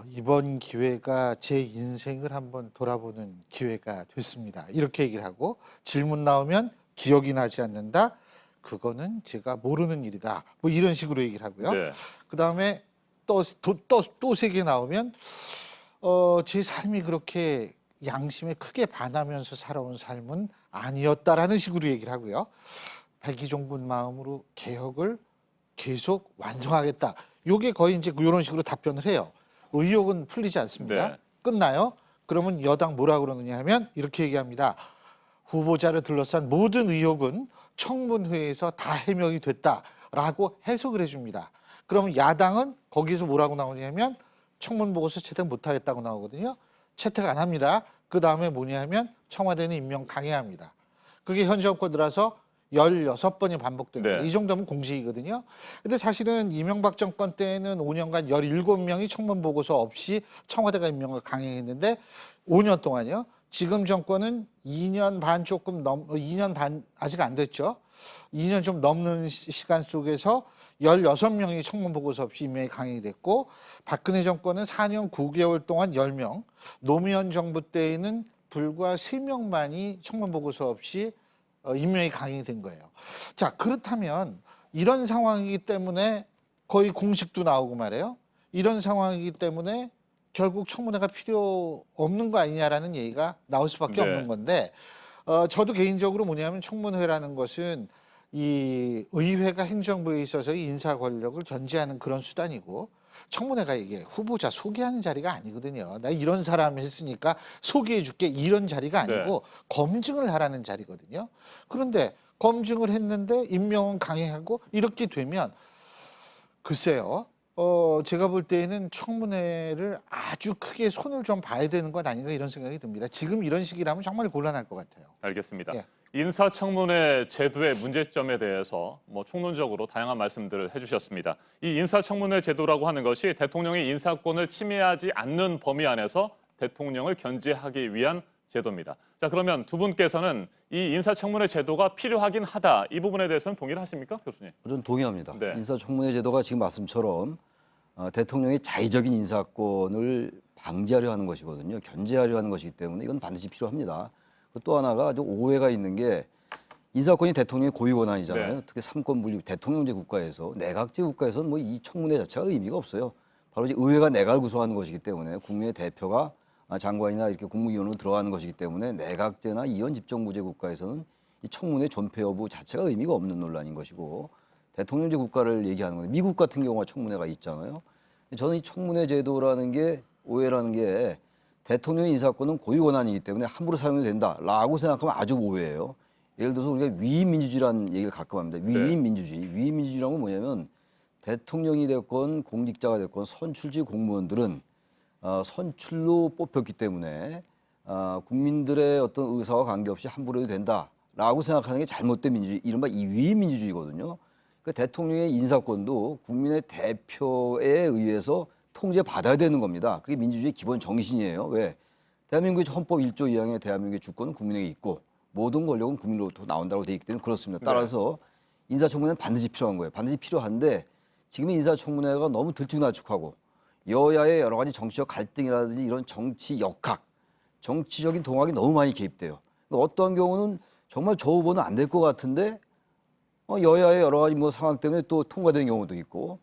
이번 기회가 제 인생을 한번 돌아보는 기회가 됐습니다. 이렇게 얘기를 하고 질문 나오면 기억이 나지 않는다. 그거는 제가 모르는 일이다. 뭐 이런 식으로 얘기를 하고요. 네. 그다음에 또 세 개 나오면 제 삶이 그렇게 양심에 크게 반하면서 살아온 삶은 아니었다라는 식으로 얘기를 하고요. 백의종군 마음으로 개혁을 계속 완성하겠다. 요게 거의 이제 이런 식으로 답변을 해요. 의혹은 풀리지 않습니다. 네. 끝나요? 그러면 여당 뭐라 그러느냐 하면 이렇게 얘기합니다. 후보자를 둘러싼 모든 의혹은 청문회에서 다 해명이 됐다라고 해석을 해줍니다. 그러면 야당은 거기서 뭐라고 나오냐면 청문 보고서 채택 못하겠다고 나오거든요. 채택 안 합니다. 그 다음에 뭐냐 하면 청와대는 임명 강행합니다. 그게 현 정권 들어서 16번이 반복됩니다. 네. 이 정도면 공식이거든요. 근데 사실은 이명박 정권 때는 5년간 17명이 청문 보고서 없이 청와대가 임명을 강행했는데 5년 동안요. 지금 정권은 2년 반 조금 2년 반 아직 안 됐죠. 2년 좀 넘는 시간 속에서 16명이 청문 보고서 없이 임명이 강행이 됐고 박근혜 정권은 4년 9개월 동안 10명, 노무현 정부 때에는 불과 3명만이 청문 보고서 없이 임명이 강행이 된 거예요. 자, 그렇다면 이런 상황이기 때문에 거의 공식도 나오고 말이에요. 이런 상황이기 때문에 결국 청문회가 필요 없는 거 아니냐라는 얘기가 나올 수밖에 없는 건데 저도 개인적으로 뭐냐면 청문회라는 것은 이 의회가 행정부에 있어서 인사 권력을 견제하는 그런 수단이고 청문회가 이게 후보자 소개하는 자리가 아니거든요. 나 이런 사람 했으니까 소개해 줄게 이런 자리가 아니고 검증을 하라는 자리거든요. 그런데 검증을 했는데 임명은 강행하고 이렇게 되면 글쎄요. 제가 볼 때에는 청문회를 아주 크게 손을 좀 봐야 되는 것 아닌가 이런 생각이 듭니다. 지금 이런 시기라면 정말 곤란할 것 같아요. 알겠습니다. 예. 인사청문회 제도의 문제점에 대해서 총론적으로 다양한 말씀들을 해주셨습니다. 이 인사청문회 제도라고 하는 것이 대통령의 인사권을 침해하지 않는 범위 안에서 대통령을 견제하기 위한 제도입니다. 자, 그러면 두 분께서는 이 인사청문회 제도가 필요하긴 하다. 이 부분에 대해서는 동의를 하십니까, 교수님? 저는 동의합니다. 네. 인사청문회 제도가 지금 말씀처럼 대통령의 자의적인 인사권을 방지하려 하는 것이거든요. 견제하려 하는 것이기 때문에 이건 반드시 필요합니다. 또 하나가 좀 오해가 있는 게 인사권이 대통령의 고유 권한이잖아요. 네. 특히 삼권 분립 대통령제 국가에서 내각제 국가에서는 뭐 이 청문회 자체가 의미가 없어요. 바로 이제 의회가 내각을 구성하는 것이기 때문에 국민의 대표가 장관이나 이렇게 국무위원으로 들어가는 것이기 때문에 내각제나 이원 집정부제 국가에서는 이 청문회 존폐 여부 자체가 의미가 없는 논란인 것이고 대통령제 국가를 얘기하는 거예요. 미국 같은 경우가 청문회가 있잖아요. 저는 이 청문회 제도라는 게 오해라는 게 대통령의 인사권은 고유 권한이기 때문에 함부로 사용해도 된다라고 생각하면 아주 오해예요. 예를 들어서 우리가 위임민주주의라는 얘기를 가끔 합니다. 위임민주주의. 위임민주주의란 건 뭐냐면 대통령이 됐건 공직자가 됐건 선출직 공무원들은 선출로 뽑혔기 때문에 국민들의 어떤 의사와 관계없이 함부로 해도 된다라고 생각하는 게 잘못된 민주주의, 이른바 이 위임민주주의거든요. 그 대통령의 인사권도 국민의 대표에 의해서 통제받아야 되는 겁니다. 그게 민주주의의 기본 정신이에요. 왜? 대한민국의 헌법 1조 2항에 대한민국의 주권은 국민에게 있고 모든 권력은 국민으로부터 나온다고 돼 있기 때문에 그렇습니다. 따라서 인사청문회는 반드시 필요한 거예요. 반드시 필요한데 지금의 인사청문회가 너무 들쭉날쭉하고 여야의 여러 가지 정치적 갈등이라든지 이런 정치 역학, 정치적인 동학이 너무 많이 개입돼요. 어떠한 경우는 정말 저 후보는 안 될 것 같은데 여야의 여러 가지 상황 때문에 또 통과되는 경우도 있고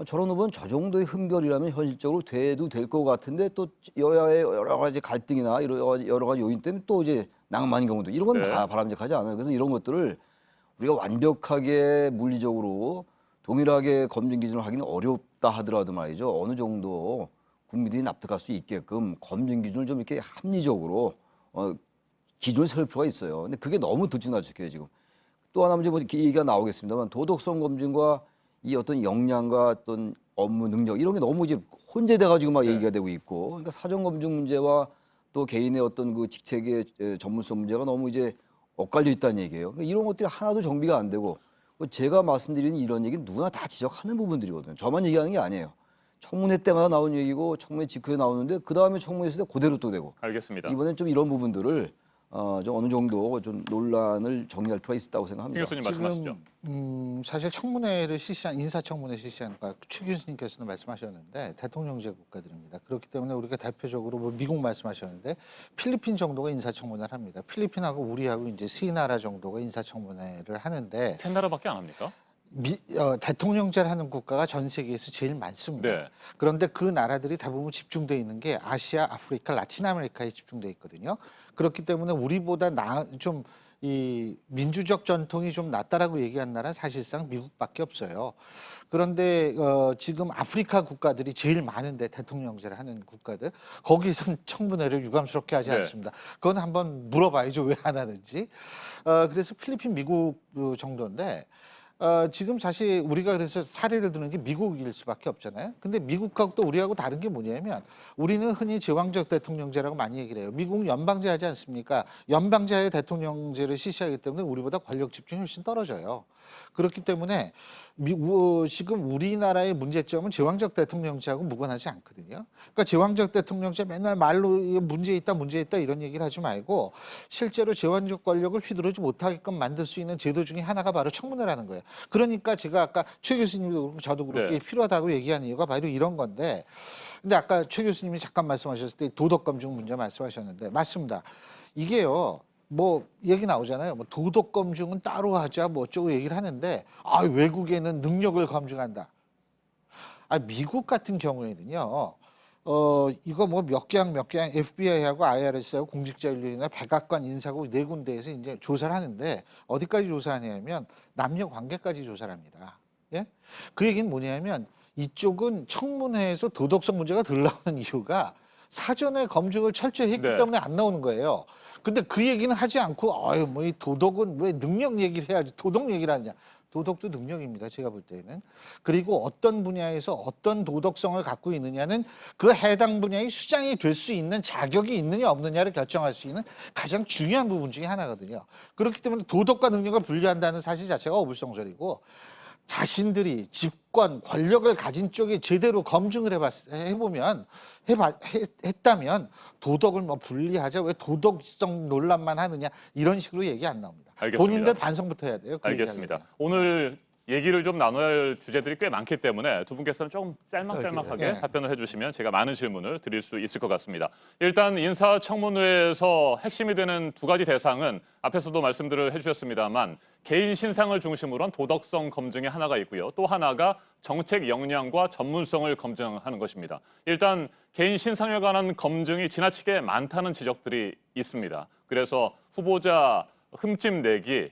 저런 후보는 저 정도의 흠결이라면 현실적으로 돼도 될 것 같은데 또 여야의 여러 가지 갈등이나 여러 가지 요인 때문에 또 이제 낭만인 경우도 이런 건 다 바람직하지 않아요. 그래서 이런 것들을 우리가 완벽하게 물리적으로 동일하게 검증 기준을 하기는 어렵다 하더라도 말이죠. 어느 정도 국민들이 납득할 수 있게끔 검증 기준을 좀 이렇게 합리적으로 기준을 세울 필요가 있어요. 근데 그게 너무 들쭉날쭉해요 지금. 또 하나 문제 얘기가 나오겠습니다만 도덕성 검증과 이 어떤 역량과 어떤 업무 능력 이런 게 너무 이제 혼재돼가지고 막 얘기가 되고 있고, 그러니까 사전 검증 문제와 또 개인의 어떤 그 직책의 전문성 문제가 너무 이제 엇갈려 있다는 얘기예요. 그러니까 이런 것들이 하나도 정비가 안 되고 제가 말씀드리는 이런 얘기는 누구나 다 지적하는 부분들이거든요. 저만 얘기하는 게 아니에요. 청문회 때마다 나오는 얘기고 청문회 직후에 나오는데 그 다음에 청문회 있을 때 그대로 또 되고. 알겠습니다. 이번엔 좀 이런 부분들을 좀 어느 정도 좀 논란을 정리할 필요가 있다고 생각합니다. 교수님 말씀하시죠. 사실 청문회를 실시한 인사청문회 실시한 최 교수님께서는 말씀하셨는데 대통령제 국가들입니다. 그렇기 때문에 우리가 대표적으로 미국 말씀하셨는데 필리핀 정도가 인사청문회를 합니다. 필리핀하고 우리하고 이제 세 나라 정도가 인사청문회를 하는데 세 나라밖에 안 합니까? 대통령제를 하는 국가가 전 세계에서 제일 많습니다. 네. 그런데 그 나라들이 대부분 집중되어 있는 게 아시아, 아프리카, 라틴 아메리카에 집중되어 있거든요. 그렇기 때문에 우리보다 좀 이 민주적 전통이 좀 낫다라고 얘기한 나라는 사실상 미국밖에 없어요. 그런데 지금 아프리카 국가들이 제일 많은데 대통령제를 하는 국가들 거기선 청문회를 유감스럽게 하지 네. 않습니다. 그건 한번 물어봐야죠 왜 안 하는지. 그래서 필리핀, 미국 정도인데 지금 사실 우리가 그래서 사례를 드는 게 미국일 수밖에 없잖아요. 근데 미국하고 또 우리하고 다른 게 뭐냐면 우리는 흔히 제왕적 대통령제라고 많이 얘기를 해요. 미국은 연방제 하지 않습니까? 연방제의 대통령제를 실시하기 때문에 우리보다 권력 집중이 훨씬 떨어져요. 그렇기 때문에 지금 우리나라의 문제점은 제왕적 대통령제하고 무관하지 않거든요. 그러니까 제왕적 대통령제 맨날 말로 문제 있다 이런 얘기를 하지 말고 실제로 제왕적 권력을 휘두르지 못하게끔 만들 수 있는 제도 중에 하나가 바로 청문회라는 거예요. 그러니까 제가 아까 최 교수님도 그렇고 저도 그렇게 네. 필요하다고 얘기한 이유가 바로 이런 건데, 근데 아까 최 교수님이 잠깐 말씀하셨을 때 도덕검증 문제 말씀하셨는데 맞습니다. 이게요. 뭐 얘기 나오잖아요. 뭐 도덕 검증은 따로 하자 뭐 어쩌고 얘기를 하는데 외국에는 능력을 검증한다. 미국 같은 경우에는요. 이거 뭐 몇 개항 FBI하고 IRS하고 공직자윤리위나 백악관 인사국 네 군데에서 이제 조사를 하는데 어디까지 조사하냐면 남녀 관계까지 조사를 합니다. 예? 그 얘기는 뭐냐면 이쪽은 청문회에서 도덕성 문제가 덜 나오는 이유가 사전에 검증을 철저히 했기 네. 때문에 안 나오는 거예요. 근데 그 얘기는 하지 않고 뭐 이 도덕은 왜 능력 얘기를 해야지 도덕 얘기를 하느냐. 도덕도 능력입니다. 제가 볼 때는. 그리고 어떤 분야에서 어떤 도덕성을 갖고 있느냐는 그 해당 분야의 수장이 될 수 있는 자격이 있느냐 없느냐를 결정할 수 있는 가장 중요한 부분 중에 하나거든요. 그렇기 때문에 도덕과 능력을 분리한다는 사실 자체가 어불성설이고 자신들이 집권, 권력을 가진 쪽에 제대로 검증을 했다면 도덕을 뭐 분리하자, 왜 도덕성 논란만 하느냐 이런 식으로 얘기 안 나옵니다. 알겠습니다. 본인들 반성부터 해야 돼요. 그 알겠습니다. 오늘 얘기를 좀 나눠야 할 주제들이 꽤 많기 때문에 두 분께서는 조금 짤막하게 네. 답변을 해주시면 제가 많은 질문을 드릴 수 있을 것 같습니다. 일단 인사청문회에서 핵심이 되는 두 가지 대상은 앞에서도 말씀들을 해주셨습니다만 개인 신상을 중심으로 한 도덕성 검증의 하나가 있고요. 또 하나가 정책 역량과 전문성을 검증하는 것입니다. 일단 개인 신상에 관한 검증이 지나치게 많다는 지적들이 있습니다. 그래서 후보자 흠집 내기,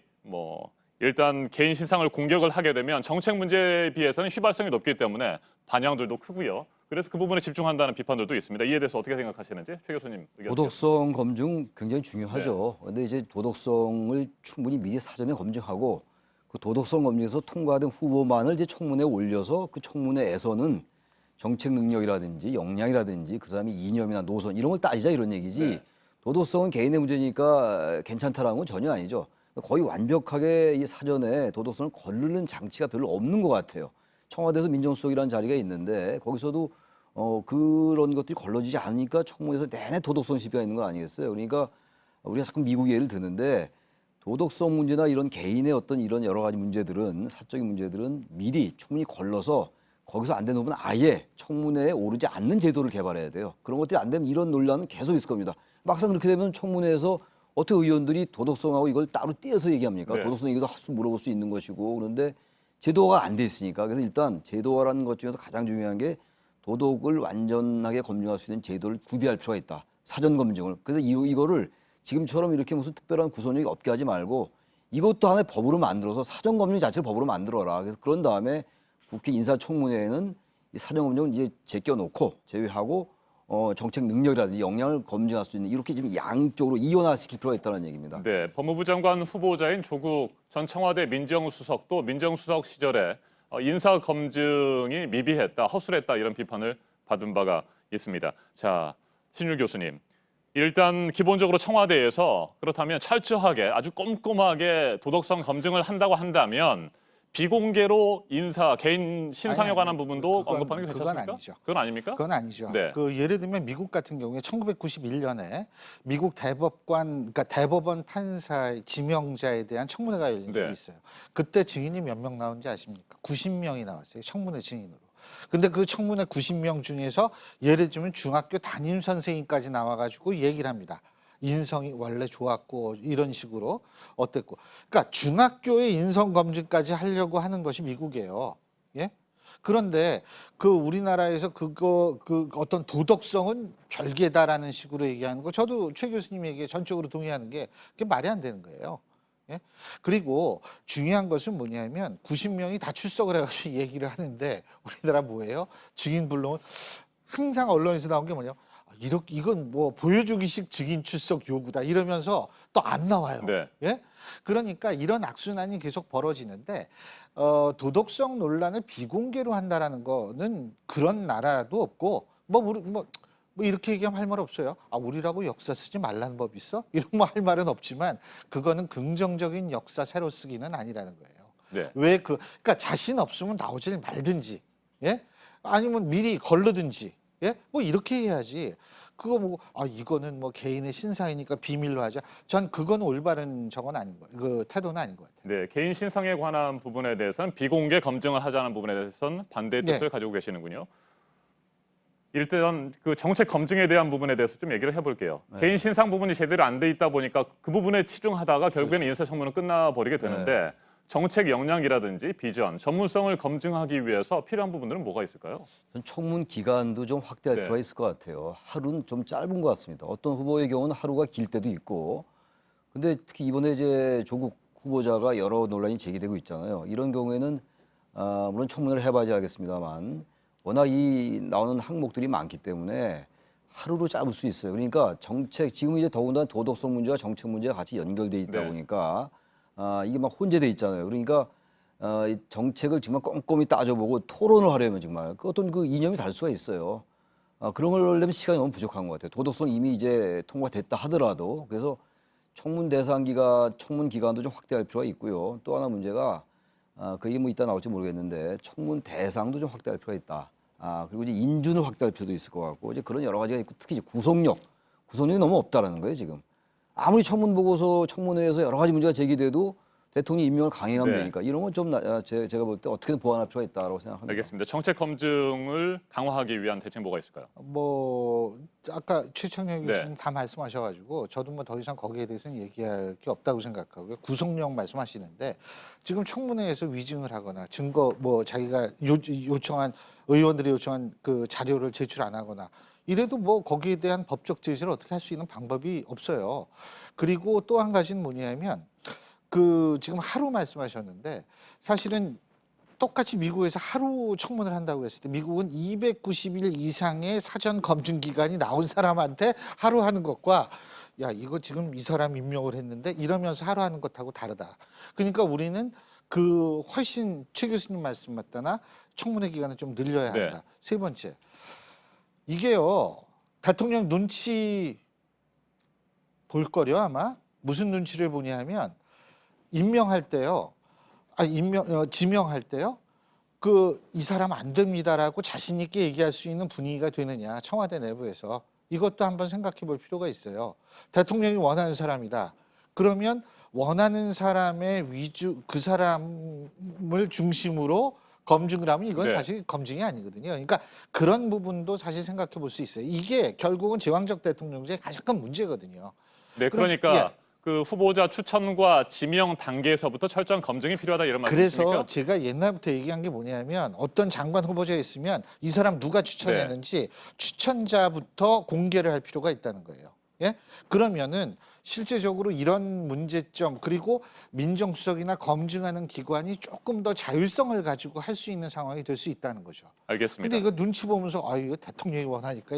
일단 개인 신상을 공격을 하게 되면 정책 문제에 비해서는 휘발성이 높기 때문에 반향들도 크고요. 그래서 그 부분에 집중한다는 비판들도 있습니다. 이에 대해서 어떻게 생각하시는지 최 교수님 의견. 도덕성 검증 굉장히 중요하죠. 그런데 이제 도덕성을 충분히 미리 사전에 검증하고 그 도덕성 검증에서 통과된 후보만을 이제 청문회에 올려서 그 청문회에서는 정책 능력이라든지 역량이라든지 그 사람이 이념이나 노선 이런 걸 따지자 이런 얘기지. 네. 도덕성은 개인의 문제니까 괜찮다라는 건 전혀 아니죠. 거의 완벽하게 이 사전에 도덕성을 거르는 장치가 별로 없는 것 같아요. 청와대에서 민정수석이라는 자리가 있는데 거기서도 그런 것들이 걸러지지 않으니까 청문회에서 내내 도덕성 시비가 있는 거 아니겠어요? 그러니까 우리가 자꾸 미국 예를 드는데 도덕성 문제나 이런 개인의 어떤 이런 여러 가지 문제들은 사적인 문제들은 미리 충분히 걸러서 거기서 안 되는 부분은 아예 청문회에 오르지 않는 제도를 개발해야 돼요. 그런 것들이 안 되면 이런 논란은 계속 있을 겁니다. 막상 그렇게 되면 청문회에서 어떻게 의원들이 도덕성하고 이걸 따로 떼어서 얘기합니까? 네. 도덕성 얘기도 할 수 물어볼 수 있는 것이고 그런데 제도화가 안 돼 있으니까 그래서 일단 제도화라는 것 중에서 가장 중요한 게 도덕을 완전하게 검증할 수 있는 제도를 구비할 필요가 있다. 사전 검증을. 그래서 이거를 지금처럼 이렇게 무슨 특별한 구속력이 없게 하지 말고 이것도 하나의 법으로 만들어서 사전 검증 자체를 법으로 만들어라. 그래서 그런 다음에 국회 인사청문회에는 이 사전 검증은 이제 제껴놓고 제외하고 정책 능력이라든지 역량을 검증할 수 있는 이렇게 지금 양쪽으로 이원화시킬 필요가 있다는 얘기입니다. 네, 법무부 장관 후보자인 조국 전 청와대 민정수석도 민정수석 시절에 인사 검증이 미비했다, 허술했다 이런 비판을 받은 바가 있습니다. 자, 신율 교수님. 일단 기본적으로 청와대에서 그렇다면 철저하게 아주 꼼꼼하게 도덕성 검증을 한다고 한다면 비공개로 인사, 개인 신상에 관한 부분도 언급하는 게 괜찮습니까? 그건 아니죠. 그건 아닙니까? 그건 아니죠. 네. 예를 들면 미국 같은 경우에 1991년에 미국 그러니까 대법원 판사의 지명자에 대한 청문회가 열린 적이 네. 있어요. 그때 증인이 몇 명 나온지 아십니까? 90명이 나왔어요. 청문회 증인으로. 근데 그 청문회 90명 중에서 예를 들면 중학교 담임 선생님까지 나와가지고 얘기를 합니다. 인성이 원래 좋았고 이런 식으로 어땠고. 그러니까 중학교의 인성 검증까지 하려고 하는 것이 미국이에요. 예? 그런데 그 우리나라에서 그 어떤 도덕성은 별개다라는 식으로 얘기하는 거 저도 최 교수님에게 전적으로 동의하는 게 그게 말이 안 되는 거예요. 예? 그리고 중요한 것은 뭐냐면 90명이 다 출석을 해가지고 얘기를 하는데 우리나라 뭐예요? 증인 불러온 항상 언론에서 나온 게 뭐냐? 이렇게 이건 뭐 보여주기식 증인 출석 요구다 이러면서 또 안 나와요. 네. 예? 그러니까 이런 악순환이 계속 벌어지는데 도덕성 논란을 비공개로 한다라는 거는 그런 나라도 없고 뭐 이렇게 얘기하면 할 말 없어요. 아 우리라고 역사 쓰지 말라는 법 있어? 이런 뭐 할 말은 없지만 그거는 긍정적인 역사 새로 쓰기는 아니라는 거예요. 네. 왜 그러니까 자신 없으면 나오질 말든지, 예? 아니면 미리 걸르든지, 예? 뭐 이렇게 해야지. 그거 뭐 이거는 뭐 개인의 신상이니까 비밀로 하자. 전 그건 올바른 저건 아닌 거예요. 그 태도는 아닌 것 같아요. 네, 개인 신상에 관한 부분에 대해서는 비공개 검증을 하자는 부분에 대해서는 반대의 뜻을 네. 가지고 계시는군요. 일단 그 정책 검증에 대한 부분에 대해서 좀 얘기를 해볼게요. 네. 개인 신상 부분이 제대로 안 돼 있다 보니까 그 부분에 치중하다가 결국에는 인사청문은 끝나버리게 되는데 정책 역량이라든지 비전, 전문성을 검증하기 위해서 필요한 부분들은 뭐가 있을까요? 전 청문 기간도 좀 확대할 네. 필요가 있을 것 같아요. 하루는 좀 짧은 것 같습니다. 어떤 후보의 경우는 하루가 길 때도 있고, 근데 특히 이번에 이제 조국 후보자가 여러 논란이 제기되고 있잖아요. 이런 경우에는 물론 청문을 해봐야지 알겠습니다만 워낙 이 나오는 항목들이 많기 때문에 하루로 잡을 수 있어요. 그러니까 정책 지금 이제 더군다나 도덕성 문제와 정책 문제가 같이 연결돼 있다 네. 보니까 이게 막 혼재돼 있잖아요. 그러니까 이 정책을 정말 꼼꼼히 따져보고 토론을 하려면 정말 그 어떤 그 이념이 다를 수가 있어요. 그런 걸 하려면 시간이 너무 부족한 것 같아요. 도덕성 이미 이제 통과됐다 하더라도 그래서 청문 기간도 좀 확대할 필요가 있고요. 또 하나 문제가 그게 뭐 이따 나올지 모르겠는데 청문 대상도 좀 확대할 필요가 있다. 그리고 이제 인준을 확대할 필요도 있을 것 같고 이제 그런 여러 가지가 있고 특히 이제 구속력이 너무 없다라는 거예요 지금. 아무리 청문 보고서 청문회에서 여러 가지 문제가 제기돼도 대통령 임명을 강행하면 네. 되니까 이런 건 좀 제가 볼 때 어떻게든 보완할 필요가 있다고 생각합니다. 알겠습니다. 정책 검증을 강화하기 위한 대책 뭐가 있을까요? 뭐 아까 최청년 네. 교수님 다 말씀하셔가지고 저도 뭐 더 이상 거기에 대해서는 얘기할 게 없다고 생각하고요. 구속력 말씀하시는데 지금 청문회에서 위증을 하거나 증거 뭐 자기가 요청한 의원들이 요청한 그 자료를 제출 안 하거나 이래도 뭐 거기에 대한 법적 제재를 어떻게 할 수 있는 방법이 없어요. 그리고 또 한 가지는 뭐냐면 그 지금 하루 말씀하셨는데 사실은 똑같이 미국에서 하루 청문을 한다고 했을 때 미국은 290일 이상의 사전 검증 기간이 나온 사람한테 하루 하는 것과 야 이거 지금 이 사람 임명을 했는데 이러면서 하루 하는 것하고 다르다. 그러니까 우리는 그 훨씬 최 교수님 말씀 맞다나 청문회 기간을 좀 늘려야 한다. 네. 세 번째 이게요 대통령 눈치 볼 거려 아마 무슨 눈치를 보냐 하면 임명할 때요. 지명할 때요. 이 사람 안 됩니다라고 자신 있게 얘기할 수 있는 분위기가 되느냐. 청와대 내부에서. 이것도 한번 생각해 볼 필요가 있어요. 대통령이 원하는 사람이다. 그러면 원하는 사람의 그 사람을 중심으로 검증을 하면 이건 네. 사실 검증이 아니거든요. 그러니까 그런 부분도 사실 생각해 볼 수 있어요. 이게 결국은 제왕적 대통령제의 가장 큰 문제거든요. 네, 그러니까 예. 그 후보자 추천과 지명 단계에서부터 철저한 검증이 필요하다 이런 말씀이십니까? 그래서 제가 옛날부터 얘기한 게 뭐냐면 어떤 장관 후보자가 있으면 이 사람 누가 추천했는지 추천자부터 공개를 할 필요가 있다는 거예요. 예? 그러면은 실제적으로 이런 문제점 그리고 민정수석이나 검증하는 기관이 조금 더 자율성을 가지고 할 수 있는 상황이 될 수 있다는 거죠. 알겠습니다. 근데 이거 눈치 보면서 이거 대통령이 원하니까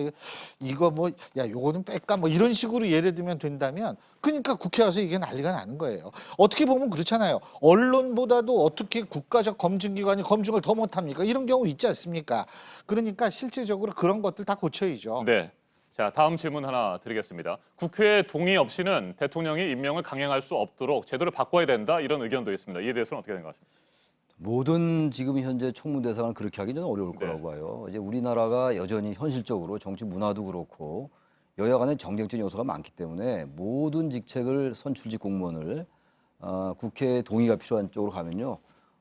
이거 뭐 야 요거는 뺄까 뭐 이런 식으로 예를 들면 된다면 그러니까 국회 와서 이게 난리가 나는 거예요. 어떻게 보면 그렇잖아요. 언론보다도 어떻게 국가적 검증기관이 검증을 더 못합니까? 이런 경우 있지 않습니까? 그러니까 실제적으로 그런 것들 다 고쳐야죠. 네. 자, 다음 질문 하나 드리겠습니다. 국회 동의 없이는 대통령이 임명을 강행할 수 없도록 제도를 바꿔야 된다 이런 의견도 있습니다. 이에 대해서는 어떻게 생각하십니까? 모든 지금 현재 청문 대상을 그렇게 하기는 어려울 거라고 봐요. 이제 우리나라가 여전히 현실적으로 정치 문화도 그렇고 여야 간의 정쟁적 요소가 많기 때문에 모든 직책을 선출직 공무원을 국회 동의가 필요한 쪽으로 가면요.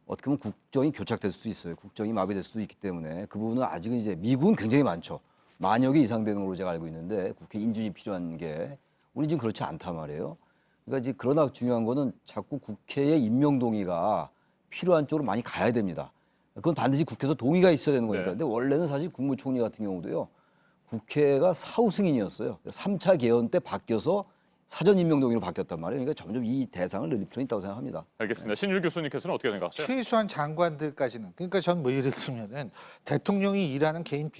어떻게 보면 국정이 교착될 수도 있어요. 국정이 마비될 수도 있기 때문에 그 부분은 아직은 이제 미국은 굉장히 많죠. 만여 개 이상 되는 걸로 제가 알고 있는데 국회 인준이 필요한 게 우리 지금 그렇지 않단 말이에요. 그러니까 이제 그러나 중요한 거는 자꾸 국회의 임명 동의가 필요한 쪽으로 많이 가야 됩니다. 그건 반드시 국회에서 동의가 있어야 되는 거니까. 네. 근데 원래는 사실 국무총리 같은 경우도요. 국회가 사후승인이었어요. 3차 개헌 때 바뀌어서 사전 임명 동의로 바뀌었단 말이에요. 그러니까 점점 이 대상을 늘릴 필요는 있다고 생각합니다. 알겠습니다. 신율 교수님께서는 어떻게 생각하세요? 최소한 장관들까지는 그러니까 전 뭐 예를 들면은 대통령이 일하는 개인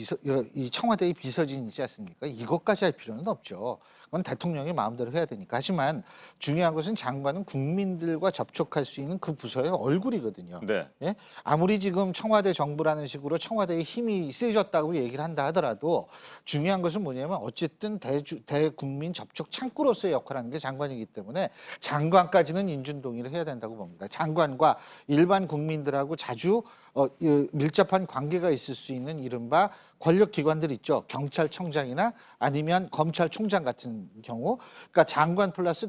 이 청와대의 비서진이 있지 않습니까? 이것까지 할 필요는 없죠. 그건 대통령이 마음대로 해야 되니까. 하지만 중요한 것은 장관은 국민들과 접촉할 수 있는 그 부서의 얼굴이거든요. 네. 예? 아무리 지금 청와대 정부라는 식으로 청와대의 힘이 세졌다고 얘기를 한다 하더라도 중요한 것은 뭐냐면 어쨌든 대국민 접촉 창구로서의 역할을 하는 게 장관이기 때문에 장관까지는 인준 동의를 해야 된다고 봅니다. 장관과 일반 국민들하고 자주 밀접한 관계가 있을 수 있는 이른바 권력기관들 있죠. 경찰청장이나 아니면 검찰총장 같은 경우, 그러니까 장관 플러스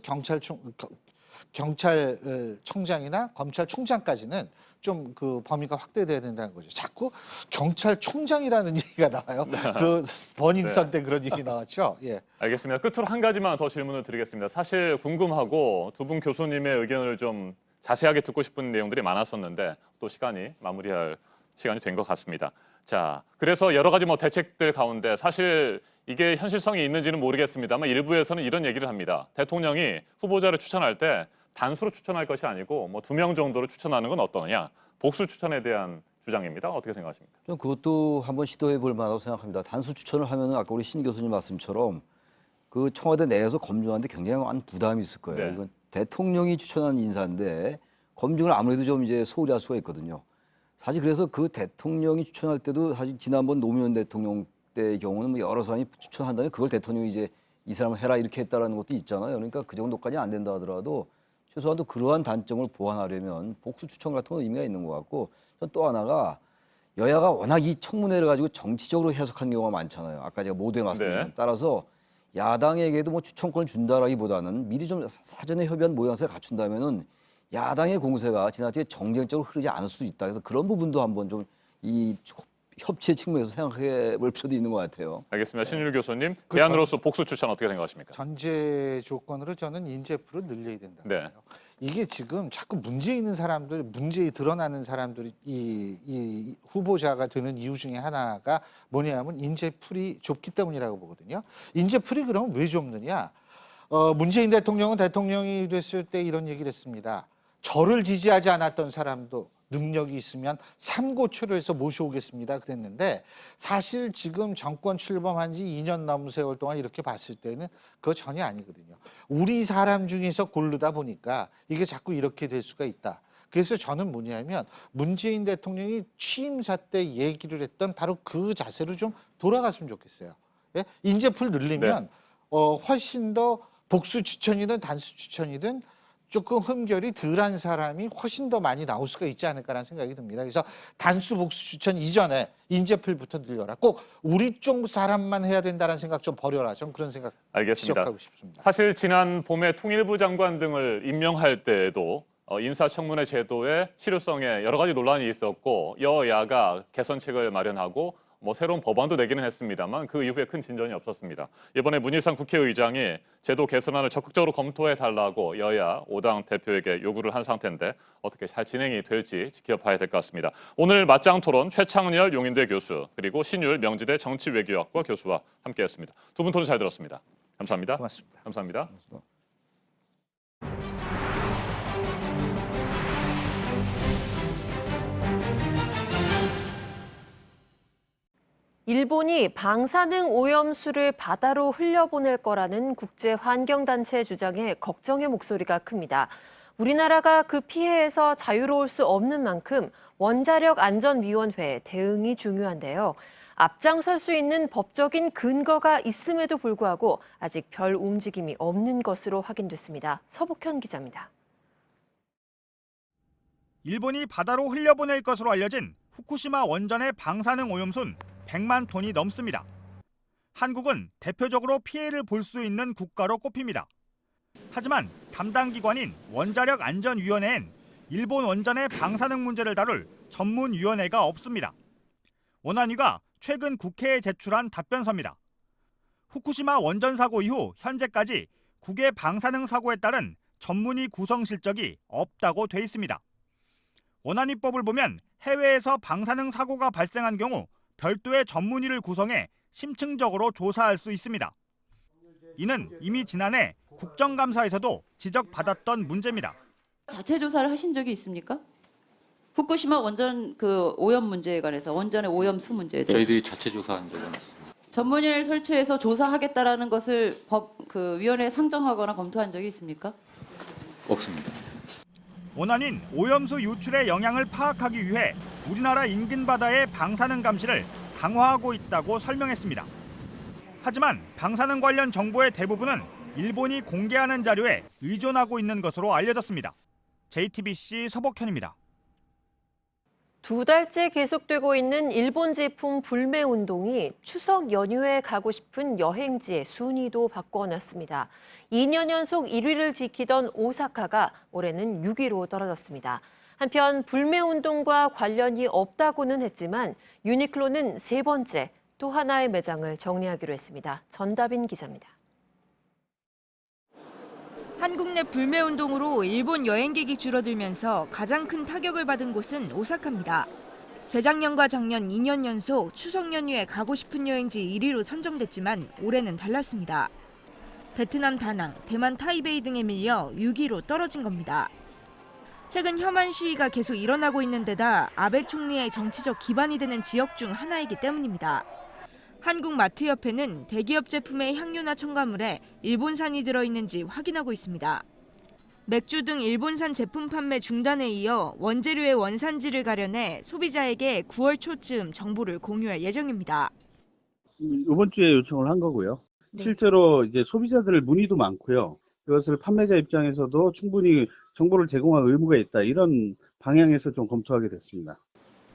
경찰청장이나 검찰총장까지는 좀 그 범위가 확대돼야 된다는 거죠. 자꾸 경찰총장이라는 얘기가 나와요. 그 버닝썬 때 그런 얘기 나왔죠. 예. 알겠습니다. 끝으로 한 가지만 더 질문을 드리겠습니다. 사실 궁금하고 두 분 교수님의 의견을 좀 자세하게 듣고 싶은 내용들이 많았었는데 또 시간이 마무리할 시간이 된 것 같습니다. 자, 그래서 여러 가지 뭐 대책들 가운데 사실 이게 현실성이 있는지는 모르겠습니다만 일부에서는 이런 얘기를 합니다. 대통령이 후보자를 추천할 때 단수로 추천할 것이 아니고 뭐 2명 정도로 추천하는 건 어떠느냐. 복수 추천에 대한 주장입니다. 어떻게 생각하십니까? 좀 그것도 한번 시도해 볼 만하다고 생각합니다. 단수 추천을 하면은 아까 우리 신 교수님 말씀처럼 그 청와대 내에서 검증하는데 굉장히 많은 부담이 있을 거예요. 네. 이건 대통령이 추천한 인사인데 검증을 아무래도 좀 이제 소홀히 할 수가 있거든요. 사실 그래서 그 대통령이 추천할 때도 사실 지난번 노무현 대통령 때의 경우는 뭐 여러 사람이 추천한다면 그걸 대통령이 이제 이 사람을 해라 이렇게 했다라는 것도 있잖아요. 그러니까 그 정도까지 안 된다 하더라도 최소한도 그러한 단점을 보완하려면 복수 추천 같은 건 의미가 있는 것 같고 또 하나가 여야가 워낙 이 청문회를 가지고 정치적으로 해석하는 경우가 많잖아요. 아까 제가 모두에 말씀드린 네. 따라서 야당에게도 뭐 추천권을 준다라기보다는 미리 좀 사전에 협의한 모양새를 갖춘다면은 야당의 공세가 지나치게 정쟁적으로 흐르지 않을 수도 있다. 그래서 그런 부분도 한번 좀 이 협치의 측면에서 생각해 볼 필요도 있는 것 같아요. 알겠습니다. 신율 교수님, 그 대안으로서 복수 추천 어떻게 생각하십니까? 전제 조건으로 저는 인재풀을 늘려야 된다. 네. 이게 지금 자꾸 문제 있는 사람들, 문제에 드러나는 사람들이 이 후보자가 되는 이유 중에 하나가 뭐냐면 인재풀이 좁기 때문이라고 보거든요. 인재풀이 그럼 왜 좁느냐? 문재인 대통령은 대통령이 됐을 때 이런 얘기를 했습니다. 저를 지지하지 않았던 사람도 능력이 있으면 삼고초려 해서 모셔오겠습니다. 그랬는데 사실 지금 정권 출범한 지 2년 넘은 세월 동안 이렇게 봤을 때는 그거 전혀 아니거든요. 우리 사람 중에서 고르다 보니까 이게 자꾸 이렇게 될 수가 있다. 그래서 저는 뭐냐면 문재인 대통령이 취임사 때 얘기를 했던 바로 그 자세로 좀 돌아갔으면 좋겠어요. 예? 인재풀 늘리면 훨씬 더 복수 추천이든 단수 추천이든 조금 흠결이 덜한 사람이 훨씬 더 많이 나올 수가 있지 않을까라는 생각이 듭니다. 그래서 단수 복수 추천 이전에 인재풀부터 늘려라. 꼭 우리 쪽 사람만 해야 된다는 생각 좀 버려라. 좀 그런 생각 알겠습니다. 지적하고 싶습니다. 사실 지난 봄에 통일부 장관 등을 임명할 때에도 인사청문회 제도의 실효성에 여러 가지 논란이 있었고 여야가 개선책을 마련하고 뭐 새로운 법안도 내기는 했습니다만 그 이후에 큰 진전이 없었습니다. 이번에 문희상 국회의장이 제도 개선안을 적극적으로 검토해달라고 여야 5당 대표에게 요구를 한 상태인데 어떻게 잘 진행이 될지 지켜봐야 될 것 같습니다. 오늘 맞짱 토론 최창렬 용인대 교수 그리고 신율 명지대 정치외교학과 교수와 함께했습니다. 두 분 토론 잘 들었습니다. 감사합니다. 고맙습니다. 감사합니다. 일본이 방사능 오염수를 바다로 흘려보낼 거라는 국제환경단체 주장에 걱정의 목소리가 큽니다. 우리나라가 그 피해에서 자유로울 수 없는 만큼 원자력안전위원회 대응이 중요한데요. 앞장설 수 있는 법적인 근거가 있음에도 불구하고 아직 별 움직임이 없는 것으로 확인됐습니다. 서복현 기자입니다. 일본이 바다로 흘려보낼 것으로 알려진 후쿠시마 원전의 방사능 오염수는 100만 톤이 넘습니다. 한국은 대표적으로 피해를 볼 수 있는 국가로 꼽힙니다. 하지만 담당 기관인 원자력안전위원회엔 일본 원전의 방사능 문제를 다룰 전문위원회가 없습니다. 원안위가 최근 국회에 제출한 답변서입니다. 후쿠시마 원전 사고 이후 현재까지 국외 방사능 사고에 따른 전문의 구성 실적이 없다고 돼 있습니다. 원안위법을 보면 해외에서 방사능 사고가 발생한 경우 별도의 전문의를 구성해 심층적으로 조사할 수 있습니다. 이는 이미 지난해 국정감사에서도 지적받았던 문제입니다. 자체 조사를 하신 적이 있습니까? 후쿠시마 원전 오염 문제에 관해서 원전의 오염수 문제에 대해서 저희들이 자체 조사한 적은 없습니다. 전문위를 설치해서 조사하겠다라는 것을 위원회에 상정하거나 검토한 적이 있습니까? 없습니다. 원안인 오염수 유출의 영향을 파악하기 위해 우리나라 인근 바다의 방사능 감시를 강화하고 있다고 설명했습니다. 하지만 방사능 관련 정보의 대부분은 일본이 공개하는 자료에 의존하고 있는 것으로 알려졌습니다. JTBC 서복현입니다. 2달째 계속되고 있는 일본 제품 불매 운동이 추석 연휴에 가고 싶은 여행지의 순위도 바꿔놨습니다. 2년 연속 1위를 지키던 오사카가 올해는 6위로 떨어졌습니다. 한편 불매 운동과 관련이 없다고는 했지만 유니클로는 3번째 또 하나의 매장을 정리하기로 했습니다. 전다빈 기자입니다. 한국 내 불매 운동으로 일본 여행객이 줄어들면서 가장 큰 타격을 받은 곳은 오사카입니다. 재작년과 작년 2년 연속 추석 연휴에 가고 싶은 여행지 1위로 선정됐지만 올해는 달랐습니다. 베트남 다낭, 대만 타이베이 등에 밀려 6위로 떨어진 겁니다. 최근 혐한 시위가 계속 일어나고 있는 데다 아베 총리의 정치적 기반이 되는 지역 중 하나이기 때문입니다. 한국마트협회는 대기업 제품의 향료나 첨가물에 일본산이 들어있는지 확인하고 있습니다. 맥주 등 일본산 제품 판매 중단에 이어 원재료의 원산지를 가려내 소비자에게 9월 초쯤 정보를 공유할 예정입니다. 이번 주에 요청을 한 거고요. 네. 실제로 이제 소비자들 문의도 많고요. 이것을 판매자 입장에서도 충분히 정보를 제공할 의무가 있다. 이런 방향에서 좀 검토하게 됐습니다.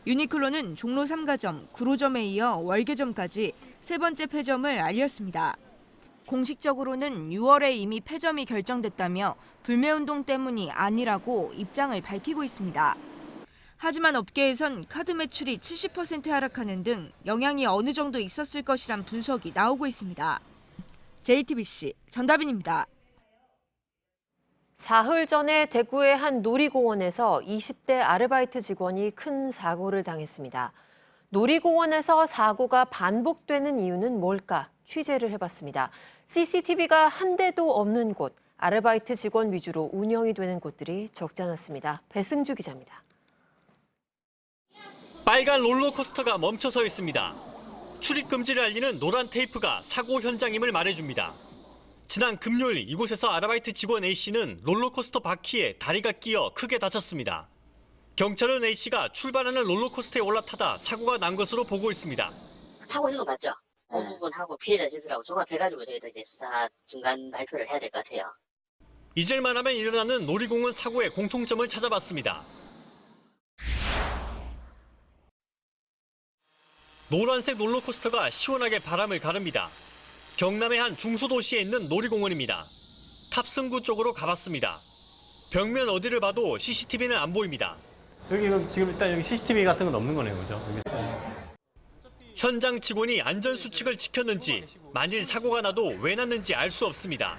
유니클로는 종로 3가점, 구로점에 이어 월계점까지 3번째 폐점을 알렸습니다. 공식적으로는 6월에 이미 폐점이 결정됐다며 불매운동 때문이 아니라고 입장을 밝히고 있습니다. 하지만 업계에선 카드 매출이 70% 하락하는 등 영향이 어느 정도 있었을 것이란 분석이 나오고 있습니다. JTBC 전다빈입니다. 사흘 전에 대구의 한 놀이공원에서 20대 아르바이트 직원이 큰 사고를 당했습니다. 놀이공원에서 사고가 반복되는 이유는 뭘까 취재를 해봤습니다. CCTV가 한 대도 없는 곳, 아르바이트 직원 위주로 운영이 되는 곳들이 적지 않았습니다. 배승주 기자입니다. 빨간 롤러코스터가 멈춰서 있습니다. 출입 금지를 알리는 노란 테이프가 사고 현장임을 말해줍니다. 지난 금요일 이곳에서 아르바이트 직원 A씨는 롤러코스터 바퀴에 다리가 끼어 크게 다쳤습니다. 경찰은 A씨가 출발하는 롤러코스터에 올라타다 사고가 난 것으로 보고 있습니다. 사고 있는 거 맞죠? 그 부분하고 피해자 진술하고 종합해가지고 저희도 이제 수사 중간 발표를 해야 될 것 같아요. 잊을만 하면 일어나는 놀이공원 사고의 공통점을 찾아봤습니다. 노란색 롤러코스터가 시원하게 바람을 가릅니다. 경남의 한 중소도시에 있는 놀이공원입니다. 탑승구 쪽으로 가봤습니다. 벽면 어디를 봐도 CCTV는 안 보입니다. 여기 지금 일단 여기 CCTV 같은 건 없는 거네요, 그죠? 현장 직원이 안전수칙을 지켰는지 만일 사고가 나도 왜 났는지 알 수 없습니다.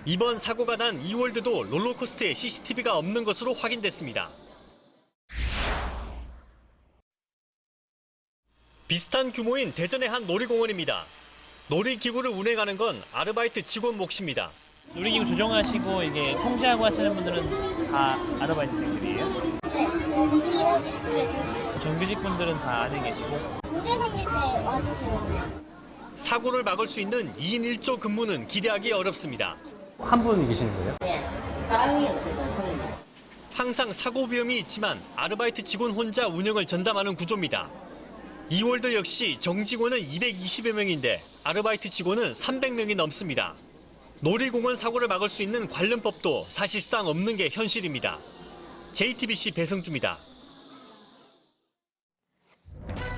이번 사고가 난 이월드도 롤러코스터에 CCTV가 없는 것으로 확인됐습니다. 비슷한 규모인 대전의 한 놀이공원입니다. 놀이기구를 운행하는 건 아르바이트 직원 몫입니다. 놀이기구 조정하시고 이게 통제하고 하시는 분들은 다 아르바이트생들이에요? 네, 이용하겠습니다. 정규직 분들은 다 안에 계시고. 문제 생길 때 와주시면 돼요. 사고를 막을 수 있는 2인 1조 근무는 기대하기 어렵습니다. 한 분 계시는 거예요? 네, 사람이 없어서. 항상 사고 위험이 있지만 아르바이트 직원 혼자 운영을 전담하는 구조입니다. 이월드 역시 정직원은 220여 명인데 아르바이트 직원은 300명이 넘습니다. 놀이공원 사고를 막을 수 있는 관련법도 사실상 없는 게 현실입니다. JTBC 배승주입니다.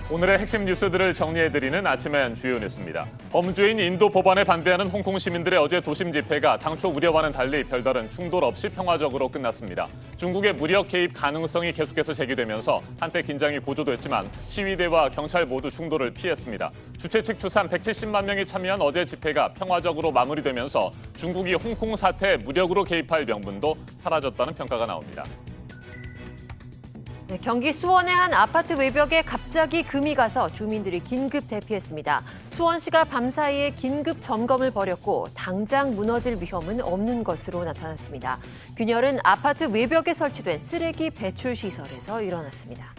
오늘의 핵심 뉴스들을 정리해드리는 아침엔 주요 뉴스입니다. 범죄인 인도 법안에 반대하는 홍콩 시민들의 어제 도심 집회가 당초 우려와는 달리 별다른 충돌 없이 평화적으로 끝났습니다. 중국의 무력 개입 가능성이 계속해서 제기되면서 한때 긴장이 고조됐지만 시위대와 경찰 모두 충돌을 피했습니다. 주최 측 추산 170만 명이 참여한 어제 집회가 평화적으로 마무리되면서 중국이 홍콩 사태에 무력으로 개입할 명분도 사라졌다는 평가가 나옵니다. 네, 경기 수원의 한 아파트 외벽에 갑자기 금이 가서 주민들이 긴급 대피했습니다. 수원시가 밤사이에 긴급 점검을 벌였고 당장 무너질 위험은 없는 것으로 나타났습니다. 균열은 아파트 외벽에 설치된 쓰레기 배출 시설에서 일어났습니다.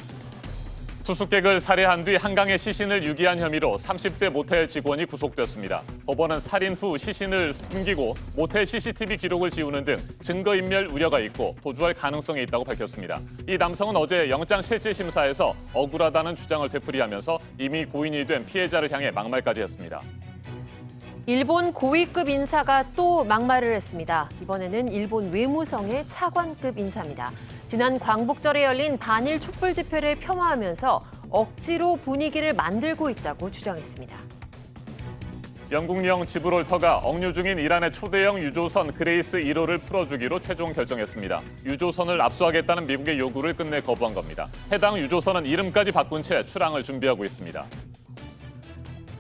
투숙객을 살해한 뒤 한강에 시신을 유기한 혐의로 30대 모텔 직원이 구속됐습니다. 법원은 살인 후 시신을 숨기고 모텔 CCTV 기록을 지우는 등 증거인멸 우려가 있고 도주할 가능성이 있다고 밝혔습니다. 이 남성은 어제 영장실질심사에서 억울하다는 주장을 되풀이하면서 이미 고인이 된 피해자를 향해 막말까지 했습니다. 일본 고위급 인사가 또 막말을 했습니다. 이번에는 일본 외무성의 차관급 인사입니다. 지난 광복절에 열린 반일 촛불 집회를 폄하하면서 억지로 분위기를 만들고 있다고 주장했습니다. 영국령 지브롤터가 억류 중인 이란의 초대형 유조선 그레이스 1호를 풀어주기로 최종 결정했습니다. 유조선을 압수하겠다는 미국의 요구를 끝내 거부한 겁니다. 해당 유조선은 이름까지 바꾼 채 출항을 준비하고 있습니다.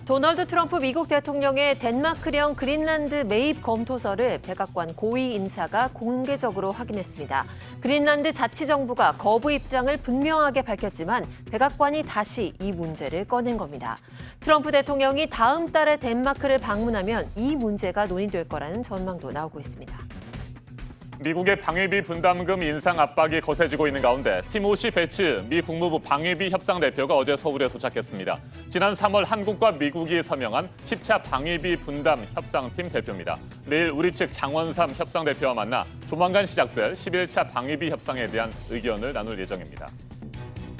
도널드 트럼프 미국 대통령의 덴마크령 그린란드 매입 검토서를 백악관 고위 인사가 공개적으로 확인했습니다. 그린란드 자치정부가 거부 입장을 분명하게 밝혔지만 백악관이 다시 이 문제를 꺼낸 겁니다. 트럼프 대통령이 다음 달에 덴마크를 방문하면 이 문제가 논의될 거라는 전망도 나오고 있습니다. 미국의 방위비 분담금 인상 압박이 거세지고 있는 가운데 티모시 베츠 미 국무부 방위비 협상 대표가 어제 서울에 도착했습니다. 지난 3월 한국과 미국이 서명한 10차 방위비 분담 협상팀 대표입니다. 내일 우리 측 장원삼 협상 대표와 만나 조만간 시작될 11차 방위비 협상에 대한 의견을 나눌 예정입니다.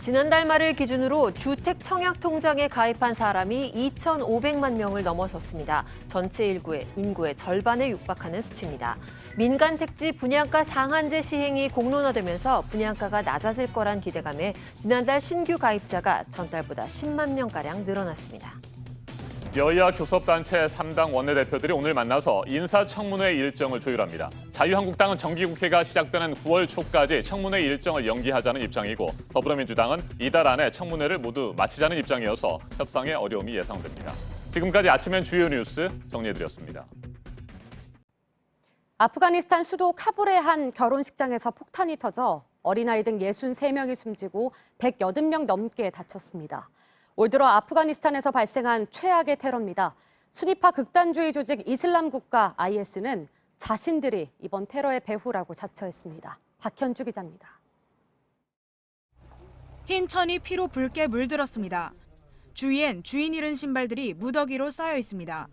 지난달 말을 기준으로 주택 청약 통장에 가입한 사람이 2,500만 명을 넘어섰습니다. 전체 인구의 절반에 육박하는 수치입니다. 민간 택지 분양가 상한제 시행이 공론화되면서 분양가가 낮아질 거란 기대감에 지난달 신규 가입자가 전달보다 10만 명가량 늘어났습니다. 여야 교섭단체 3당 원내대표들이 오늘 만나서 인사청문회 일정을 조율합니다. 자유한국당은 정기국회가 시작되는 9월 초까지 청문회 일정을 연기하자는 입장이고 더불어민주당은 이달 안에 청문회를 모두 마치자는 입장이어서 협상에 어려움이 예상됩니다. 지금까지 아침엔 주요 뉴스 정리해드렸습니다. 아프가니스탄 수도 카불의 한 결혼식장에서 폭탄이 터져 어린아이 등 63명이 숨지고 180명 넘게 다쳤습니다. 올 들어 아프가니스탄에서 발생한 최악의 테러입니다. 순위파 극단주의 조직 이슬람 국가 IS는 자신들이 이번 테러의 배후라고 자처했습니다. 박현주 기자입니다. 흰 천이 피로 붉게 물들었습니다. 주위엔 주인 잃은 신발들이 무더기로 쌓여 있습니다.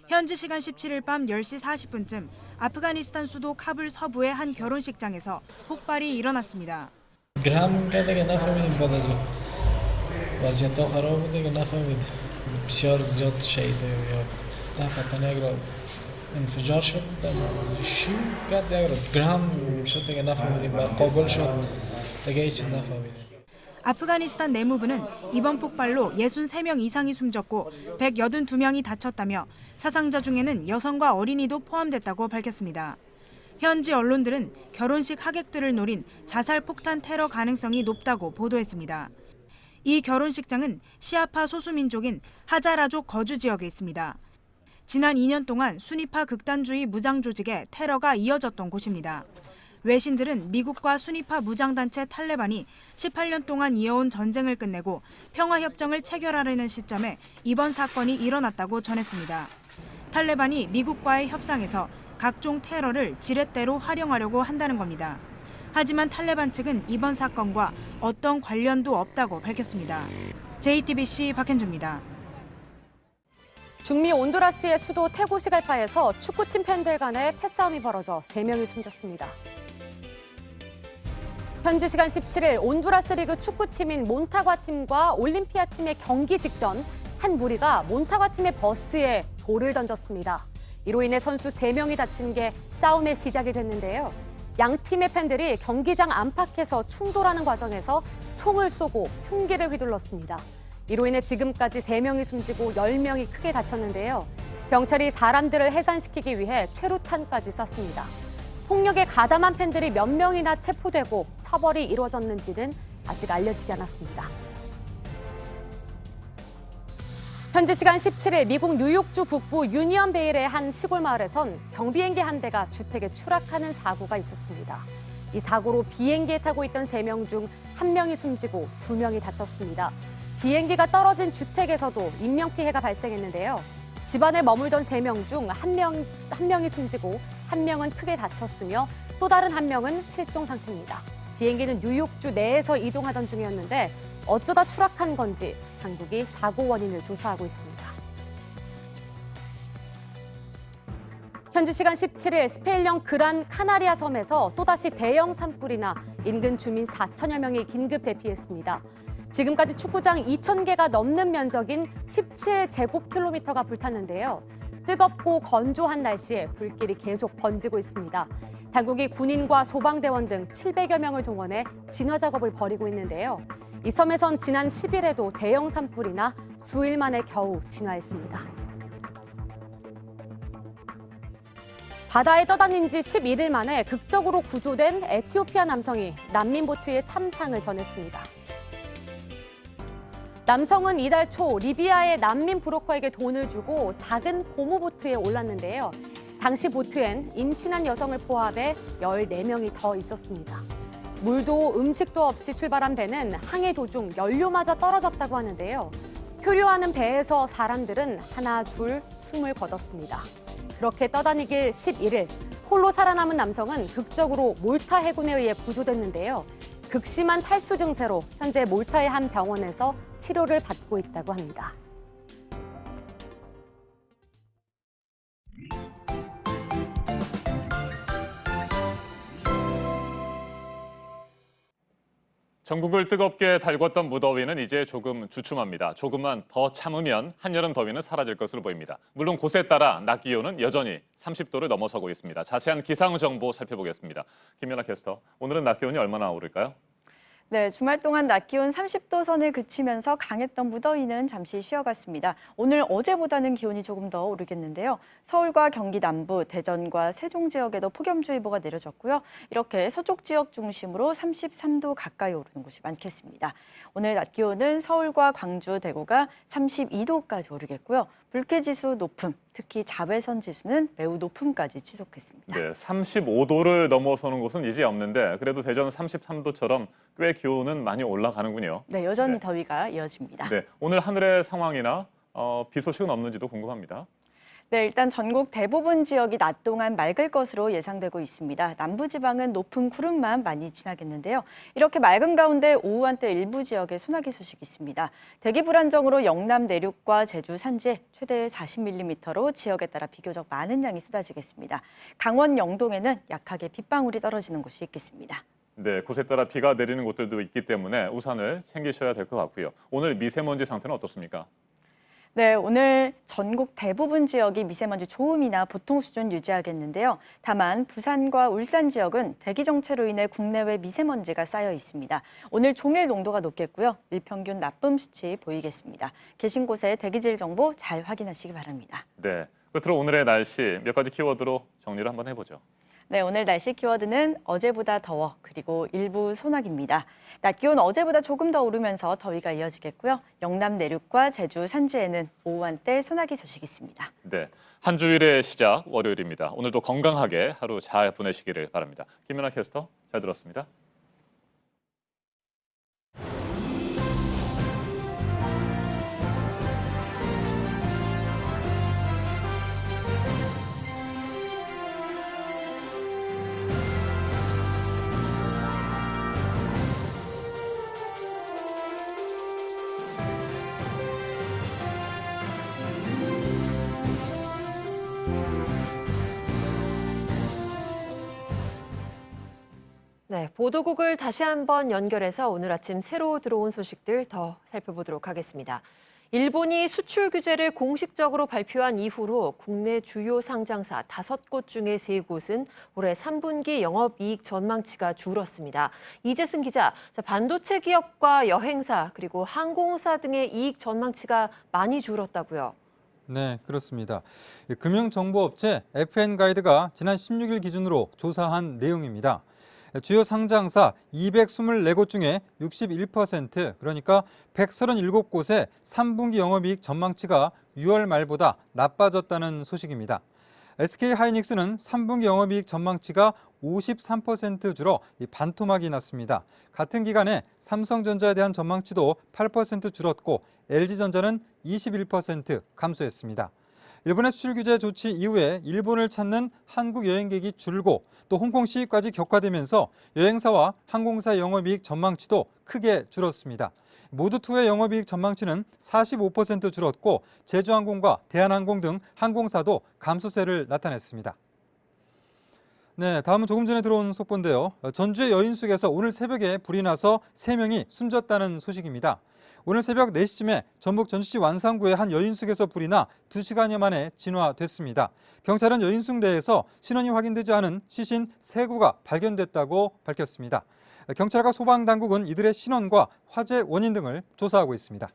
현지 시간 17일 밤 10시 40분쯤 아프가니스탄 수도 카불 서부의 한 결혼식장에서 폭발이 일어났습니다. وضعیت خراب بوده که نفهمید بسیار زیاد شهیده یا نفهمید را انفجار شد شیو کرد یک گرم شد دیگه نفهمیدیم قابل شد دیگه هیچ چیز نفهمیدیم. 아프가니스탄 내무부는 이번 폭발로 63명 이상이 숨졌고 182명이 다쳤다며 사상자 중에는 여성과 어린이도 포함됐다고 밝혔습니다. 현지 언론들은 결혼식 하객들을 노린 자살 폭탄 테러 가능성이 높다고 보도했습니다. 이 결혼식장은 시아파 소수민족인 하자라족 거주 지역에 있습니다. 지난 2년 동안 순위파 극단주의 무장 조직의 테러가 이어졌던 곳입니다. 외신들은 미국과 순위파 무장단체 탈레반이 18년 동안 이어온 전쟁을 끝내고 평화협정을 체결하려는 시점에 이번 사건이 일어났다고 전했습니다. 탈레반이 미국과의 협상에서 각종 테러를 지렛대로 활용하려고 한다는 겁니다. 하지만 탈레반 측은 이번 사건과 어떤 관련도 없다고 밝혔습니다. JTBC 박현주입니다. 중미 온두라스의 수도 테구시갈파에서 축구팀 팬들 간의 패싸움이 벌어져 3명이 숨졌습니다. 현지 시간 17일 온두라스 리그 축구팀인 몬타과 팀과 올림피아 팀의 경기 직전 한 무리가 몬타과 팀의 버스에 돌을 던졌습니다. 이로 인해 선수 3명이 다친 게 싸움의 시작이 됐는데요. 양 팀의 팬들이 경기장 안팎에서 충돌하는 과정에서 총을 쏘고 흉기를 휘둘렀습니다. 이로 인해 지금까지 3명이 숨지고 10명이 크게 다쳤는데요. 경찰이 사람들을 해산시키기 위해 최루탄까지 쐈습니다. 폭력에 가담한 팬들이 몇 명이나 체포되고 처벌이 이루어졌는지는 아직 알려지지 않았습니다. 현지 시간 17일 미국 뉴욕주 북부 유니언 베일의 한 시골 마을에선 경비행기 한 대가 주택에 추락하는 사고가 있었습니다. 이 사고로 비행기에 타고 있던 3명 중 1명이 숨지고 2명이 다쳤습니다. 비행기가 떨어진 주택에서도 인명피해가 발생했는데요. 집안에 머물던 3명 중 1명이 숨지고 1명은 크게 다쳤으며 또 다른 1명은 실종 상태입니다. 비행기는 뉴욕주 내에서 이동하던 중이었는데 어쩌다 추락한 건지 당국이 사고 원인을 조사하고 있습니다. 현지 시간 17일 스페인령 그란 카나리아 섬에서 또다시 대형 산불이 나 인근 주민 4천여 명이 긴급 대피했습니다. 지금까지 축구장 2,000개가 넘는 면적인 17제곱킬로미터가 불탔는데요. 뜨겁고 건조한 날씨에 불길이 계속 번지고 있습니다. 당국이 군인과 소방대원 등 700여 명을 동원해 진화 작업을 벌이고 있는데요. 이 섬에선 지난 10일에도 대형 산불이 나 수일 만에 겨우 진화했습니다. 바다에 떠다닌 지 11일 만에 극적으로 구조된 에티오피아 남성이 난민보트의 참상을 전했습니다. 남성은 이달 초 리비아의 난민 브로커에게 돈을 주고 작은 고무보트에 올랐는데요. 당시 보트엔 임신한 여성을 포함해 14명이 더 있었습니다. 물도 음식도 없이 출발한 배는 항해 도중 연료마저 떨어졌다고 하는데요. 표류하는 배에서 사람들은 하나, 둘 숨을 거뒀습니다. 그렇게 떠다니길 11일 홀로 살아남은 남성은 극적으로 몰타 해군에 의해 구조됐는데요. 극심한 탈수 증세로 현재 몰타의 한 병원에서 치료를 받고 있다고 합니다. 전국을 뜨겁게 달궜던 무더위는 이제 조금 주춤합니다. 조금만 더 참으면 한여름 더위는 사라질 것으로 보입니다. 물론 곳에 따라 낮 기온은 여전히 30도를 넘어서고 있습니다. 자세한 기상 정보 살펴보겠습니다. 김연아 캐스터, 오늘은 낮 기온이 얼마나 오를까요? 네, 주말 동안 낮 기온 30도 선을 그치면서 강했던 무더위는 잠시 쉬어갔습니다. 오늘 어제보다는 기온이 조금 더 오르겠는데요. 서울과 경기 남부, 대전과 세종 지역에도 폭염주의보가 내려졌고요. 이렇게 서쪽 지역 중심으로 33도 가까이 오르는 곳이 많겠습니다. 오늘 낮 기온은 서울과 광주, 대구가 32도까지 오르겠고요. 불쾌지수 높음, 특히 자외선 지수는 매우 높음까지 지속했습니다. 네, 35도를 넘어서는 곳은 이제 없는데 그래도 대전 33도처럼 꽤 기온은 많이 올라가는군요. 네, 여전히 더위가 이어집니다. 네, 오늘 하늘의 상황이나 비 소식은 없는지도 궁금합니다. 네, 일단 전국 대부분 지역이 낮 동안 맑을 것으로 예상되고 있습니다. 남부지방은 높은 구름만 많이 지나겠는데요. 이렇게 맑은 가운데 오후 한때 일부 지역에 소나기 소식이 있습니다. 대기 불안정으로 영남 내륙과 제주 산지에 최대 40mm로 지역에 따라 비교적 많은 양이 쏟아지겠습니다. 강원 영동에는 약하게 빗방울이 떨어지는 곳이 있겠습니다. 네, 곳에 따라 비가 내리는 곳들도 있기 때문에 우산을 챙기셔야 될 것 같고요. 오늘 미세먼지 상태는 어떻습니까? 네, 오늘 전국 대부분 지역이 미세먼지 좋음이나 보통 수준 유지하겠는데요. 다만 부산과 울산 지역은 대기 정체로 인해 국내외 미세먼지가 쌓여 있습니다. 오늘 종일 농도가 높겠고요. 일평균 나쁨 수치 보이겠습니다. 계신 곳의 대기질 정보 잘 확인하시기 바랍니다. 네, 끝으로 오늘의 날씨 몇 가지 키워드로 정리를 한번 해보죠. 네, 오늘 날씨 키워드는 어제보다 더워, 그리고 일부 소나기입니다. 낮 기온 어제보다 조금 더 오르면서 더위가 이어지겠고요. 영남 내륙과 제주 산지에는 오후 한때 소나기 소식이 있습니다. 네, 한 주일의 시작 월요일입니다. 오늘도 건강하게 하루 잘 보내시기를 바랍니다. 김연아 캐스터, 잘 들었습니다. 네, 보도국을 다시 한번 연결해서 오늘 아침 새로 들어온 소식들 더 살펴보도록 하겠습니다. 일본이 수출 규제를 공식적으로 발표한 이후로 국내 주요 상장사 5곳 중에 3곳은 올해 3분기 영업이익 전망치가 줄었습니다. 이재승 기자, 반도체 기업과 여행사 그리고 항공사 등의 이익 전망치가 많이 줄었다고요. 네, 그렇습니다. 금융정보업체 FN가이드가 지난 16일 기준으로 조사한 내용입니다. 주요 상장사 224곳 중에 61%, 그러니까 137곳의 3분기 영업이익 전망치가 6월 말보다 나빠졌다는 소식입니다. SK하이닉스는 3분기 영업이익 전망치가 53% 줄어 반토막이 났습니다. 같은 기간에 삼성전자에 대한 전망치도 8% 줄었고 LG전자는 21% 감소했습니다. 일본의 수출 규제 조치 이후에 일본을 찾는 한국 여행객이 줄고 또 홍콩 시위까지 격화되면서 여행사와 항공사 영업이익 전망치도 크게 줄었습니다. 모두 투의 영업이익 전망치는 45% 줄었고 제주항공과 대한항공 등 항공사도 감소세를 나타냈습니다. 네, 다음은 조금 전에 들어온 속보인데요. 전주의 여인숙에서 오늘 새벽에 불이 나서 3명이 숨졌다는 소식입니다. 오늘 새벽 4시쯤에 전북 전주시 완산구의 한 여인숙에서 불이 나 2시간여 만에 진화됐습니다. 경찰은 여인숙 내에서 신원이 확인되지 않은 시신 3구가 발견됐다고 밝혔습니다. 경찰과 소방당국은 이들의 신원과 화재 원인 등을 조사하고 있습니다.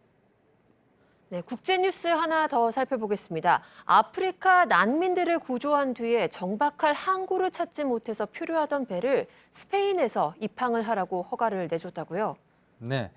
네, 국제뉴스 하나 더 살펴보겠습니다. 아프리카 난민들을 구조한 뒤에 정박할 항구를 찾지 못해서 표류하던 배를 스페인에서 입항을 하라고 허가를 내줬다고요? 네.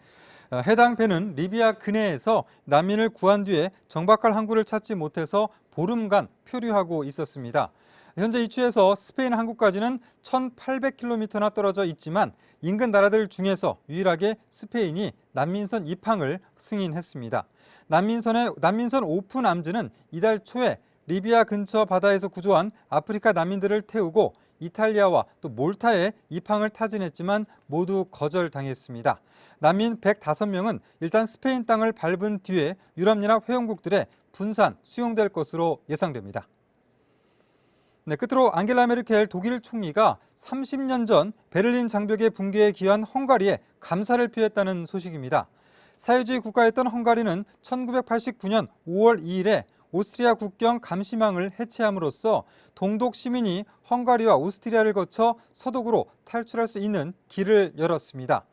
해당 배는 리비아 근해에서 난민을 구한 뒤에 정박할 항구를 찾지 못해서 보름간 표류하고 있었습니다. 현재 이취에서 스페인 항구까지는 1,800km나 떨어져 있지만 인근 나라들 중에서 유일하게 스페인이 난민선 입항을 승인했습니다. 난민선 오픈 암즈는 이달 초에 리비아 근처 바다에서 구조한 아프리카 난민들을 태우고 이탈리아와 또 몰타에 입항을 타진했지만 모두 거절당했습니다. 난민 105명은 일단 스페인 땅을 밟은 뒤에 유럽연합 회원국들에 분산, 수용될 것으로 예상됩니다. 네, 끝으로 앙겔라 메르켈 독일 총리가 30년 전 베를린 장벽의 붕괴에 기여한 헝가리에 감사를 표했다는 소식입니다. 사회주의 국가였던 헝가리는 1989년 5월 2일에 오스트리아 국경 감시망을 해체함으로써 동독 시민이 헝가리와 오스트리아를 거쳐 서독으로 탈출할 수 있는 길을 열었습니다.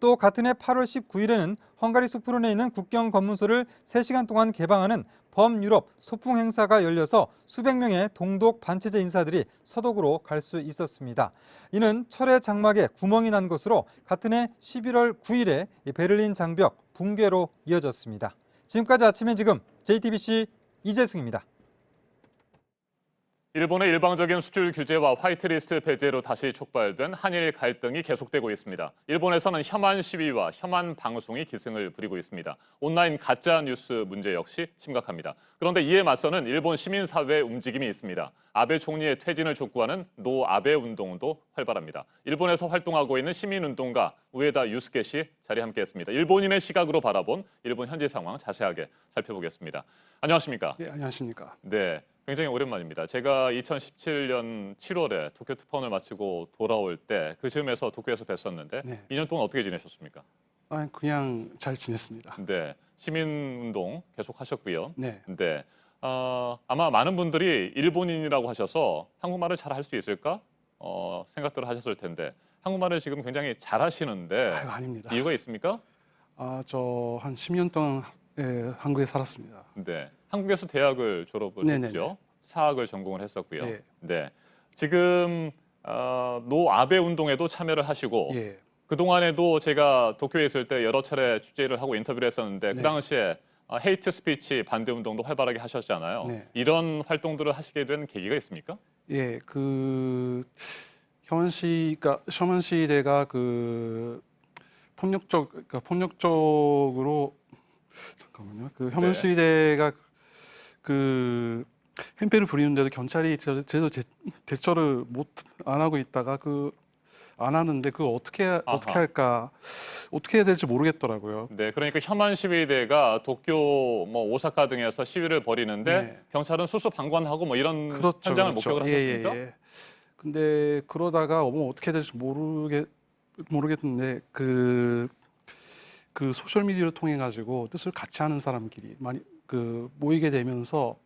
또 같은 해 8월 19일에는 헝가리 소프론에 있는 국경 검문소를 3시간 동안 개방하는 범유럽 소풍 행사가 열려서 수백 명의 동독 반체제 인사들이 서독으로 갈 수 있었습니다. 이는 철의 장막에 구멍이 난 것으로 같은 해 11월 9일에 베를린 장벽 붕괴로 이어졌습니다. 지금까지 아침에 지금 JTBC 이재승입니다. 일본의 일방적인 수출 규제와 화이트리스트 배제로 다시 촉발된 한일 갈등이 계속되고 있습니다. 일본에서는 혐한 시위와 혐한 방송이 기승을 부리고 있습니다. 온라인 가짜 뉴스 문제 역시 심각합니다. 그런데 이에 맞서는 일본 시민사회 움직임이 있습니다. 아베 총리의 퇴진을 촉구하는 노 아베 운동도 활발합니다. 일본에서 활동하고 있는 시민운동가 우에다 유스케 씨 자리에 함께했습니다. 일본인의 시각으로 바라본 일본 현지 상황 자세하게 살펴보겠습니다. 안녕하십니까? 네, 안녕하십니까? 네. 굉장히 오랜만입니다. 제가 2017년 7월에 도쿄 특파원을 마치고 돌아올 때 그 즈음에서 도쿄에서 뵀었는데 네. 2년 동안 어떻게 지내셨습니까? 그냥 잘 지냈습니다. 네, 시민운동 계속 하셨고요. 네. 네, 아마 많은 분들이 일본인이라고 하셔서 한국말을 잘 할 수 있을까 생각들을 하셨을 텐데 한국말을 지금 굉장히 잘 하시는데 아닙니다. 이유가 있습니까? 저 한 10년 동안 한국에 살았습니다. 네, 한국에서 대학을 졸업을 네네네. 했죠. 사학을 전공을 했었고요. 네. 네, 지금 노 아베 운동에도 참여를 하시고 예. 그 동안에도 제가 도쿄에 있을 때 여러 차례 취재를 하고 인터뷰를 했었는데 그 네. 당시에 헤이트 스피치 반대 운동도 활발하게 하셨잖아요. 네. 이런 활동들을 하시게 된 계기가 있습니까? 예, 혐한 시대가 폭력적으로 잠깐만요. 혐한 네. 시대가 행패를 부리는데도 경찰이 제대로 대처를 안 하고 있다가 안 하는데 어떻게 할까 어떻게 해야 될지 모르겠더라고요. 네, 그러니까 혐한 시위대가 도쿄, 오사카 등에서 시위를 벌이는데 네. 경찰은 수수방관하고 이런 그렇죠, 현장을 그렇죠. 목격을 하셨습니까? 예. 근데 그러다가 어떻게 될지 모르겠는데 그 소셜 미디어를 통해 가지고 뜻을 같이 하는 사람끼리 많이 그 모이게 되면서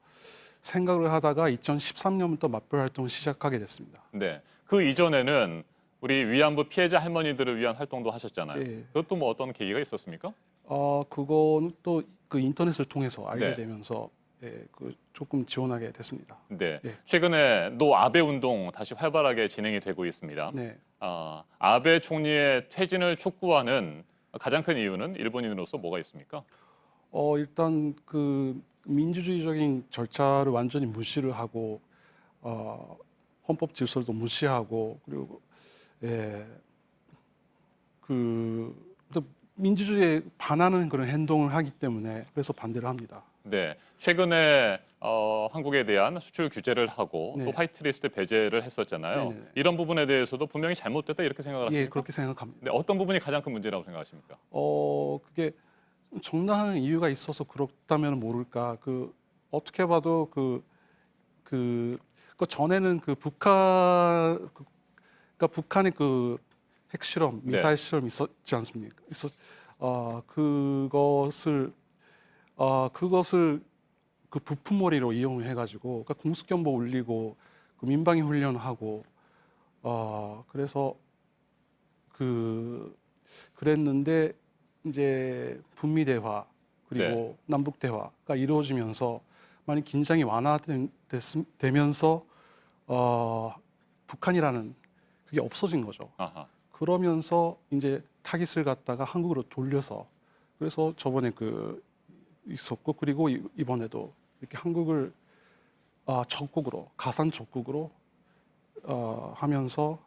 생각을 하다가 2013년부터 맞벌 활동을 시작하게 됐습니다. 네. 그 이전에는 우리 위안부 피해자 할머니들을 위한 활동도 하셨잖아요. 예. 그것도 뭐 어떤 계기가 있었습니까? 그거는 또 그 인터넷을 통해서 알게 네. 되면서 예, 그 조금 지원하게 됐습니다. 네. 예. 최근에 노 아베 운동 다시 활발하게 진행이 되고 있습니다. 네. 아베 총리의 퇴진을 촉구하는 가장 큰 이유는 일본인으로서 뭐가 있습니까? 일단 그 민주주의적인 절차를 완전히 무시를 하고 헌법 질서도 무시하고 그리고 민주주의에 반하는 그런 행동을 하기 때문에 그래서 반대를 합니다. 네. 최근에 한국에 대한 수출 규제를 하고 네. 또 화이트리스트 배제를 했었잖아요. 네네네. 이런 부분에 대해서도 분명히 잘못됐다 이렇게 생각을 하십니까? 예, 그렇게 생각합니다. 네, 어떤 부분이 가장 큰 문제라고 생각하십니까? 그게 정당한 이유가 있어서 그렇다면 모를까. 어떻게 봐도 그 전에는 그러니까 북한의 그 핵실험, 미사일 실험 있었지 않습니까? 그것을 그 부품머리로 이용해가지고, 그러니까 공습경보 울리고, 그 민방위 훈련하고, 그래서 그랬는데 이제 북미 대화 그리고 남북 대화가 이루어지면서 많이 긴장이 완화되면서 북한이라는 그게 없어진 거죠. 아하. 그러면서 이제 타깃을 갖다가 한국으로 돌려서 그래서 저번에 있었고 그리고 이번에도 이렇게 한국을 적국으로 가산 적국으로 하면서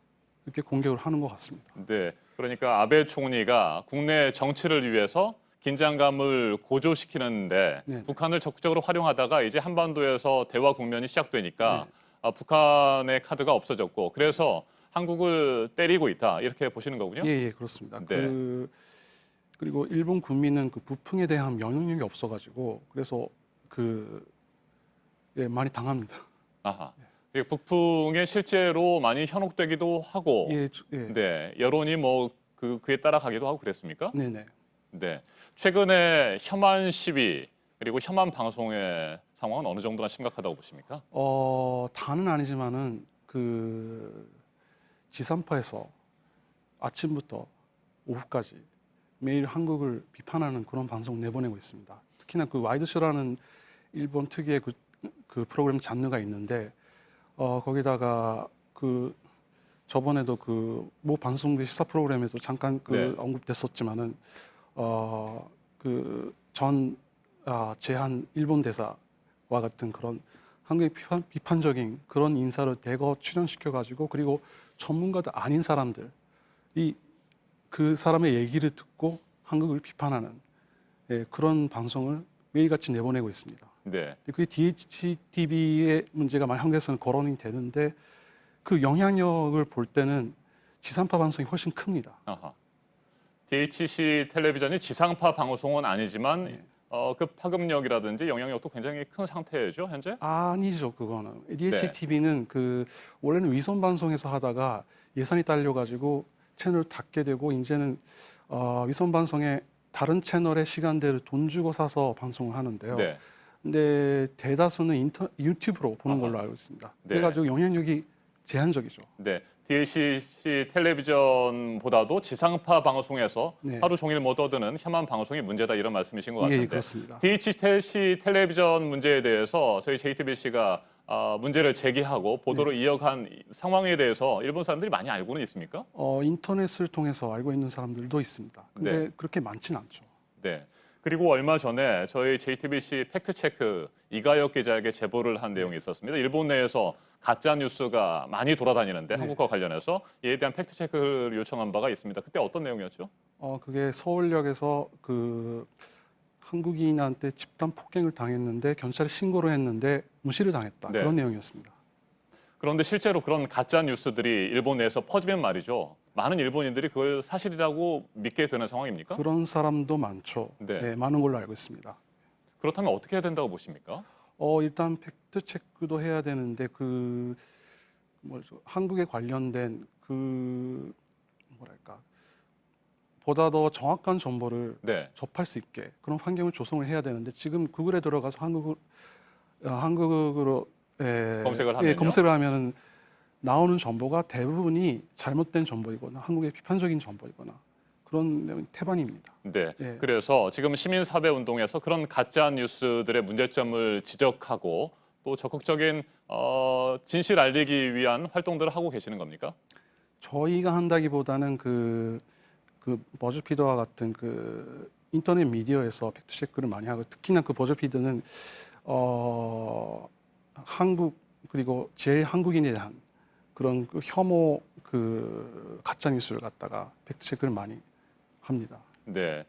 이렇게 공격을 하는 것 같습니다. 네. 그러니까 아베 총리가 국내 정치를 위해서 긴장감을 고조시키는데 네. 북한을 적극적으로 활용하다가 이제 한반도에서 대화 국면이 시작되니까 북한의 카드가 없어졌고 그래서 한국을 때리고 있다 이렇게 보시는 거군요. 예, 그렇습니다. 네. 그리고 일본 국민은 그 부풍에 대한 면역력이 없어가지고 그래서 많이 당합니다. 아하. 북풍에 실제로 많이 현혹되기도 하고, 예. 네 여론이 뭐 그에 따라가기도 하고 그랬습니까? 네네. 네. 최근에 혐한 시위 그리고 혐한 방송의 상황은 어느 정도나 심각하다고 보십니까? 다는 아니지만은 지상파에서 아침부터 오후까지 매일 한국을 비판하는 그런 방송 내보내고 있습니다. 특히나 와이드쇼라는 일본 특유의 그 프로그램 장르가 있는데 거기다가 저번에도 모 방송국 시사 프로그램에서 잠깐 언급됐었지만은 제한 일본 대사와 같은 그런 한국의 비판적인 그런 인사를 대거 출연시켜 가지고 그리고 전문가도 아닌 사람들이 그 사람의 얘기를 듣고 한국을 비판하는 그런 방송을 매일같이 내보내고 있습니다. 네. 그게 DHTV의 문제가 한국에서는 거론이 되는데 그 영향력을 볼 때는 지상파 방송이 훨씬 큽니다. 아하. DHC 텔레비전이 지상파 방송은 아니지만 그 파급력이라든지 영향력도 굉장히 큰 상태죠, 현재? 아니죠, 그거는. DHTV는 원래는 위성 방송에서 하다가 예산이 딸려가지고 채널을 닫게 되고 이제는 위성 방송에 다른 채널의 시간대를 돈 주고 사서 방송을 하는데요. 네. 근데 대다수는 유튜브로 보는 걸로 알고 있습니다. 네. 그래가지고 영향력이 제한적이죠. 네. DHC 텔레비전보다도 지상파 방송에서 하루 종일 못 떠드는 혐한 방송이 문제다 이런 말씀이신 것 같은데. 예, 그렇습니다. DHC 텔레비전 문제에 대해서 저희 JTBC가 문제를 제기하고 보도를 이어간 상황에 대해서 일본 사람들이 많이 알고는 있습니까? 인터넷을 통해서 알고 있는 사람들도 있습니다. 근데 그렇게 많지는 않죠. 네. 그리고 얼마 전에 저희 JTBC 팩트체크 이가혁 기자에게 제보를 한 내용이 있었습니다. 일본 내에서 가짜 뉴스가 많이 돌아다니는데 한국과 관련해서 이에 대한 팩트체크를 요청한 바가 있습니다. 그때 어떤 내용이었죠? 그게 서울역에서 한국인한테 집단 폭행을 당했는데 경찰에 신고를 했는데 무시를 당했다. 네. 그런 내용이었습니다. 그런데 실제로 그런 가짜 뉴스들이 일본 내에서 퍼지면 말이죠. 많은 일본인들이 그걸 사실이라고 믿게 되는 상황입니까? 그런 사람도 많죠. 네. 많은 걸로 알고 있습니다. 그렇다면 어떻게 해야 된다고 보십니까? 일단 팩트 체크도 해야 되는데 한국에 관련된 보다 더 정확한 정보를 네. 접할 수 있게 그런 환경을 조성을 해야 되는데 지금 구글에 들어가서 한국어로 검색을 하면요? 검색을 하면은 나오는 정보가 대부분이 잘못된 정보이거나 한국의 비판적인 정보이거나 그런 내용이 태반입니다. 네. 예. 그래서 지금 시민사회 운동에서 그런 가짜 뉴스들의 문제점을 지적하고 또 적극적인 진실 알리기 위한 활동들을 하고 계시는 겁니까? 저희가 한다기보다는 그 버즈피드와 같은 그 인터넷 미디어에서 팩트 체크를 많이 하고 특히나 그 버즈피드는 한국 그리고 제일 한국인에 대한 그런 그 혐오 그 가짜 뉴스를 갖다가 팩트 체크를 많이 합니다. 네.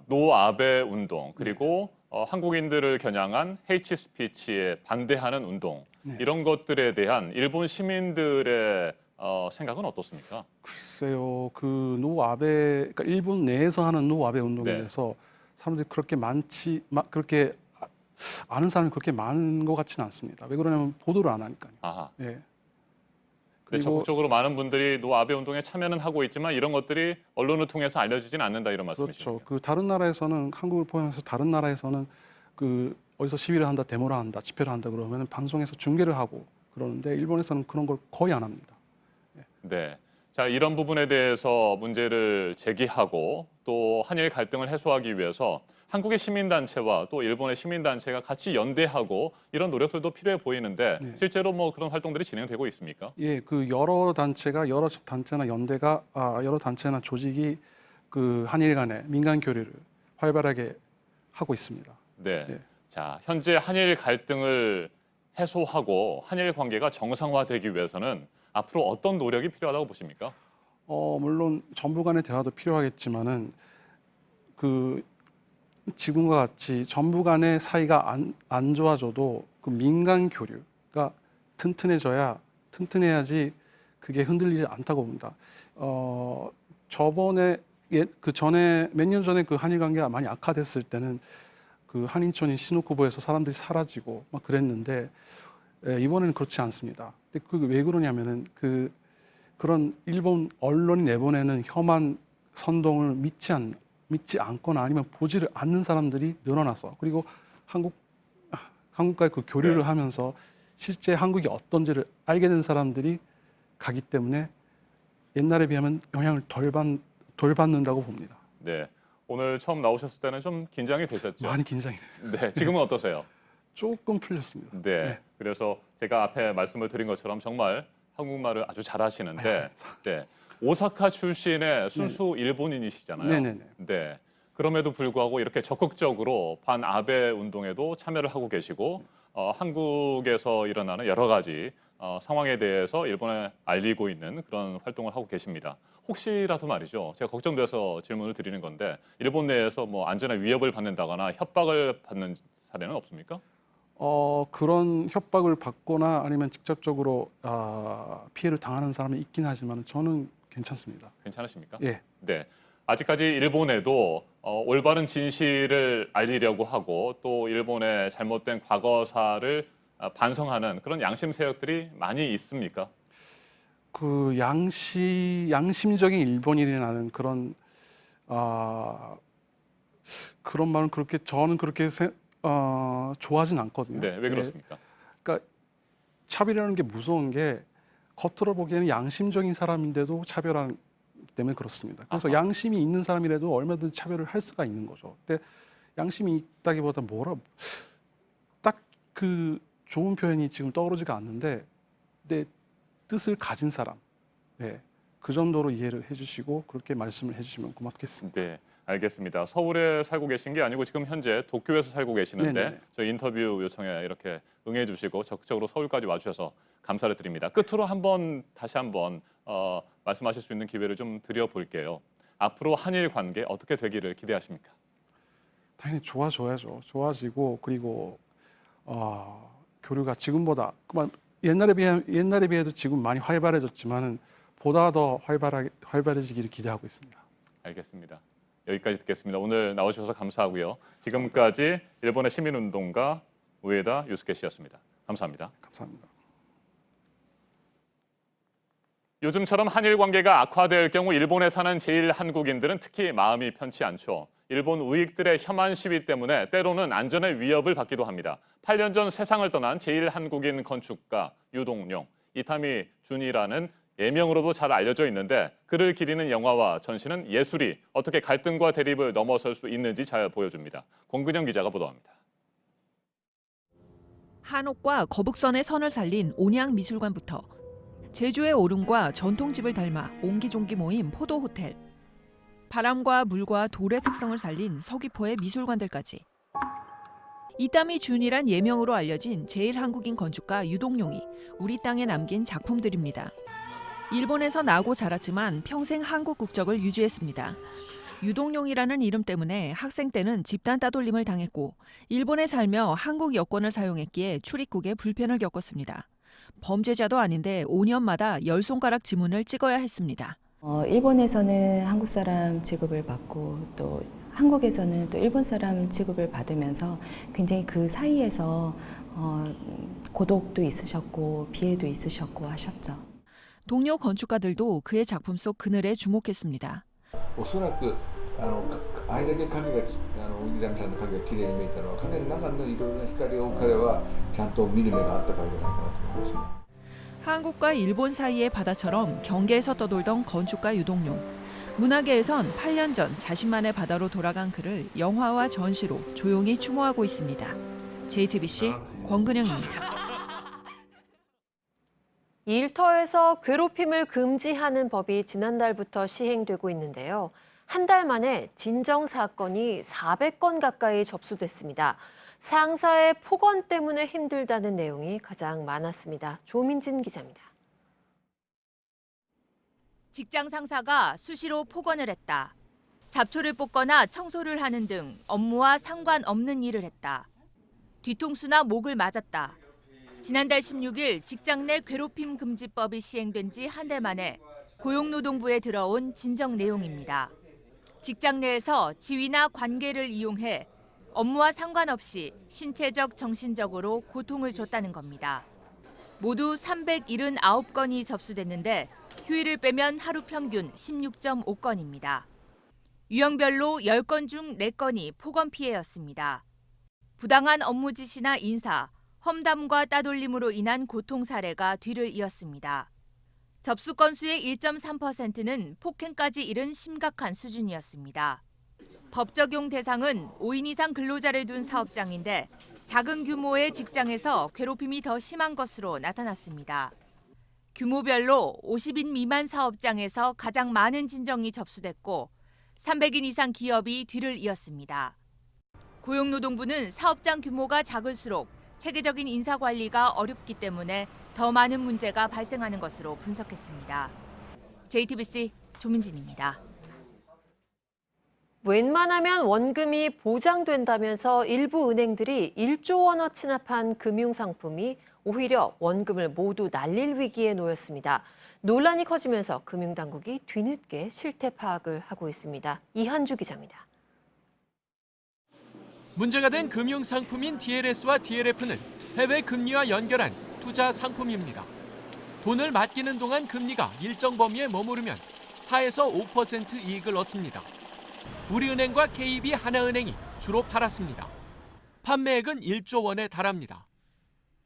노 아베 운동 그리고 한국인들을 겨냥한 헤이트 스피치에 반대하는 운동 이런 것들에 대한 일본 시민들의 생각은 어떻습니까? 글쎄요, 그 노 아베 그러니까 일본 내에서 하는 노 아베 운동에 대해서 사람들이 그렇게 그렇게 아는 사람이 그렇게 많은 것 같지는 않습니다. 왜 그러냐면 보도를 안 하니까요. 아하. 예. 네, 적극적으로 많은 분들이 노 아베 운동에 참여는 하고 있지만 이런 것들이 언론을 통해서 알려지진 않는다 이런 말씀이시죠? 그렇죠. 그 다른 나라에서는 한국을 포함해서 다른 나라에서는 그 어디서 시위를 한다, 데모를 한다, 집회를 한다 그러면 방송에서 중계를 하고 그러는데 일본에서는 그런 걸 거의 안 합니다. 네. 자, 이런 부분에 대해서 문제를 제기하고 또 한일 갈등을 해소하기 위해서 한국의 시민단체와 또 일본의 시민단체가 같이 연대하고 이런 노력들도 필요해 보이는데 실제로 뭐 그런 활동들이 진행되고 있습니까? 예, 그 여러 단체나 연대가 여러 단체나 조직이 그 한일 간의 민간 교류를 활발하게 하고 있습니다. 네. 자, 현재 한일 갈등을 해소하고 한일 관계가 정상화되기 위해서는 앞으로 어떤 노력이 필요하다고 보십니까? 물론 정부 간의 대화도 필요하겠지만은 그 지금과 같이 정부 간의 사이가 안 좋아져도 그 민간 교류가 튼튼해야지 그게 흔들리지 않다고 봅니다. 그 전에 몇 년 전에 그 한일 관계가 많이 악화됐을 때는 그 한인촌인 시누쿠보에서 사람들이 사라지고 막 그랬는데 이번에는 그렇지 않습니다. 근데 그게 왜 그러냐면은 그런 일본 언론이 내보내는 혐한 선동을 믿지 않거나 아니면 보지를 않는 사람들이 늘어나서 그리고 한국과의 그 교류를 하면서 실제 한국이 어떤지를 알게 된 사람들이 가기 때문에 옛날에 비하면 영향을 덜 받는다고 봅니다. 네. 오늘 처음 나오셨을 때는 좀 긴장이 되셨죠? 많이 긴장이 돼요. 네. 지금은 어떠세요? 조금 풀렸습니다. 네. 그래서 제가 앞에 말씀을 드린 것처럼 정말 한국말을 아주 잘하시는데 네. 오사카 출신의 순수 일본인이시잖아요. 네네네. 네. 그럼에도 불구하고 이렇게 적극적으로 반 아베 운동에도 참여를 하고 계시고 한국에서 일어나는 여러 가지 상황에 대해서 일본에 알리고 있는 그런 활동을 하고 계십니다. 혹시라도 말이죠. 제가 걱정돼서 질문을 드리는 건데 일본 내에서 뭐 안전에 위협을 받는다거나 협박을 받는 사례는 없습니까? 그런 협박을 받거나 아니면 직접적으로 피해를 당하는 사람이 있긴 하지만 저는 괜찮습니다. 괜찮으십니까? 예. 네. 아직까지 일본에도 올바른 진실을 알리려고 하고 또 일본의 잘못된 과거사를 반성하는 그런 양심 세력들이 많이 있습니까? 그 양심적인 일본인이라는 그런 말은 저는 그렇게 좋아하진 않거든요. 네, 왜 그렇습니까? 그러니까 차별이라는 게 무서운 게 겉으로 보기에는 양심적인 사람인데도 차별하기 때문에 그렇습니다. 그래서 양심이 있는 사람이라도 얼마든지 차별을 할 수가 있는 거죠. 근데 양심이 있다기보다 딱 그 좋은 표현이 지금 떠오르지가 않는데 내 뜻을 가진 사람, 그 정도로 이해를 해주시고 그렇게 말씀을 해주시면 고맙겠습니다. 네, 알겠습니다. 서울에 살고 계신 게 아니고 지금 현재 도쿄에서 살고 계시는데 네네네. 저희 인터뷰 요청에 이렇게 응해주시고 적극적으로 서울까지 와주셔서 감사를 드립니다. 끝으로 다시 한번 말씀하실 수 있는 기회를 좀 드려볼게요. 앞으로 한일 관계 어떻게 되기를 기대하십니까? 당연히 좋아져야죠. 좋아지고 그리고 교류가 지금보다 옛날에 비해도 지금 많이 활발해졌지만은 보다 더 활발해지기를 기대하고 있습니다. 알겠습니다. 여기까지 듣겠습니다. 오늘 나와주셔서 감사하고요. 지금까지 일본의 시민운동가 우에다 유스케 씨였습니다. 감사합니다. 감사합니다. 요즘처럼 한일 관계가 악화될 경우 일본에 사는 제1한국인들은 특히 마음이 편치 않죠. 일본 우익들의 혐한 시위 때문에 때로는 안전의 위협을 받기도 합니다. 8년 전 세상을 떠난 제1한국인 건축가 유동룡, 이타미 준이라는 예명으로도 잘 알려져 있는데 그를 기리는 영화와 전시는 예술이 어떻게 갈등과 대립을 넘어설 수 있는지 잘 보여줍니다. 권근영 기자가 보도합니다. 한옥과 거북선의 선을 살린 온양미술관부터 제주의 오름과 전통집을 닮아 옹기종기 모인 포도호텔, 바람과 물과 돌의 특성을 살린 서귀포의 미술관들까지. 이타미 준이란 예명으로 알려진 제1한국인 건축가 유동룡이 우리 땅에 남긴 작품들입니다. 일본에서 나고 자랐지만 평생 한국 국적을 유지했습니다. 유동룡이라는 이름 때문에 학생 때는 집단 따돌림을 당했고 일본에 살며 한국 여권을 사용했기에 출입국에 불편을 겪었습니다. 범죄자도 아닌데 5년마다 10손가락 지문을 찍어야 했습니다. 일본에서는 한국 사람 취급을 받고 또 한국에서는 또 일본 사람 취급을 받으면서 굉장히 그 사이에서 고독도 있으셨고 피해도 있으셨고 하셨죠. 동료 건축가들도 그의 작품 속 그늘에 주목했습니다. おそらくあれだけ影がウィリアムさんの影が綺麗に見えたのは影の中のいろいろな光を彼はちゃんと見る目があったからじゃないかなと思いますね。 한국과 일본 사이의 바다처럼 경계에서 떠돌던 건축가 유동룡. 문화계에선 8년 전 자신만의 바다로 돌아간 그를 영화와 전시로 조용히 추모하고 있습니다. JTBC 권근영입니다. 일터에서 괴롭힘을 금지하는 법이 지난달부터 시행되고 있는데요. 한 달 만에 진정 사건이 400건 가까이 접수됐습니다. 상사의 폭언 때문에 힘들다는 내용이 가장 많았습니다. 조민진 기자입니다. 직장 상사가 수시로 폭언을 했다. 잡초를 뽑거나 청소를 하는 등 업무와 상관없는 일을 했다. 뒤통수나 목을 맞았다. 지난달 16일 직장 내 괴롭힘 금지법이 시행된 지 한 달 만에 고용노동부에 들어온 진정 내용입니다. 직장 내에서 지위나 관계를 이용해 업무와 상관없이 신체적, 정신적으로 고통을 줬다는 겁니다. 모두 379건이 접수됐는데 휴일을 빼면 하루 평균 16.5건입니다. 유형별로 10건 중 4건이 폭언 피해였습니다. 부당한 업무 지시나 인사, 험담과 따돌림으로 인한 고통 사례가 뒤를 이었습니다. 접수 건수의 1.3%는 폭행까지 이른 심각한 수준이었습니다. 법 적용 대상은 5인 이상 근로자를 둔 사업장인데 작은 규모의 직장에서 괴롭힘이 더 심한 것으로 나타났습니다. 규모별로 50인 미만 사업장에서 가장 많은 진정이 접수됐고 300인 이상 기업이 뒤를 이었습니다. 고용노동부는 사업장 규모가 작을수록 체계적인 인사 관리가 어렵기 때문에 더 많은 문제가 발생하는 것으로 분석했습니다. JTBC 조민진입니다. 웬만하면 원금이 보장된다면서 일부 은행들이 1조 원어 취납한 금융상품이 오히려 원금을 모두 날릴 위기에 놓였습니다. 논란이 커지면서 금융당국이 뒤늦게 실태 파악을 하고 있습니다. 이한주 기자입니다. 문제가 된 금융상품인 DLS와 DLF는 해외 금리와 연결한 투자 상품입니다. 돈을 맡기는 동안 금리가 일정 범위에 머무르면 4에서 5% 이익을 얻습니다. 우리은행과 KB 하나은행이 주로 팔았습니다. 판매액은 1조 원에 달합니다.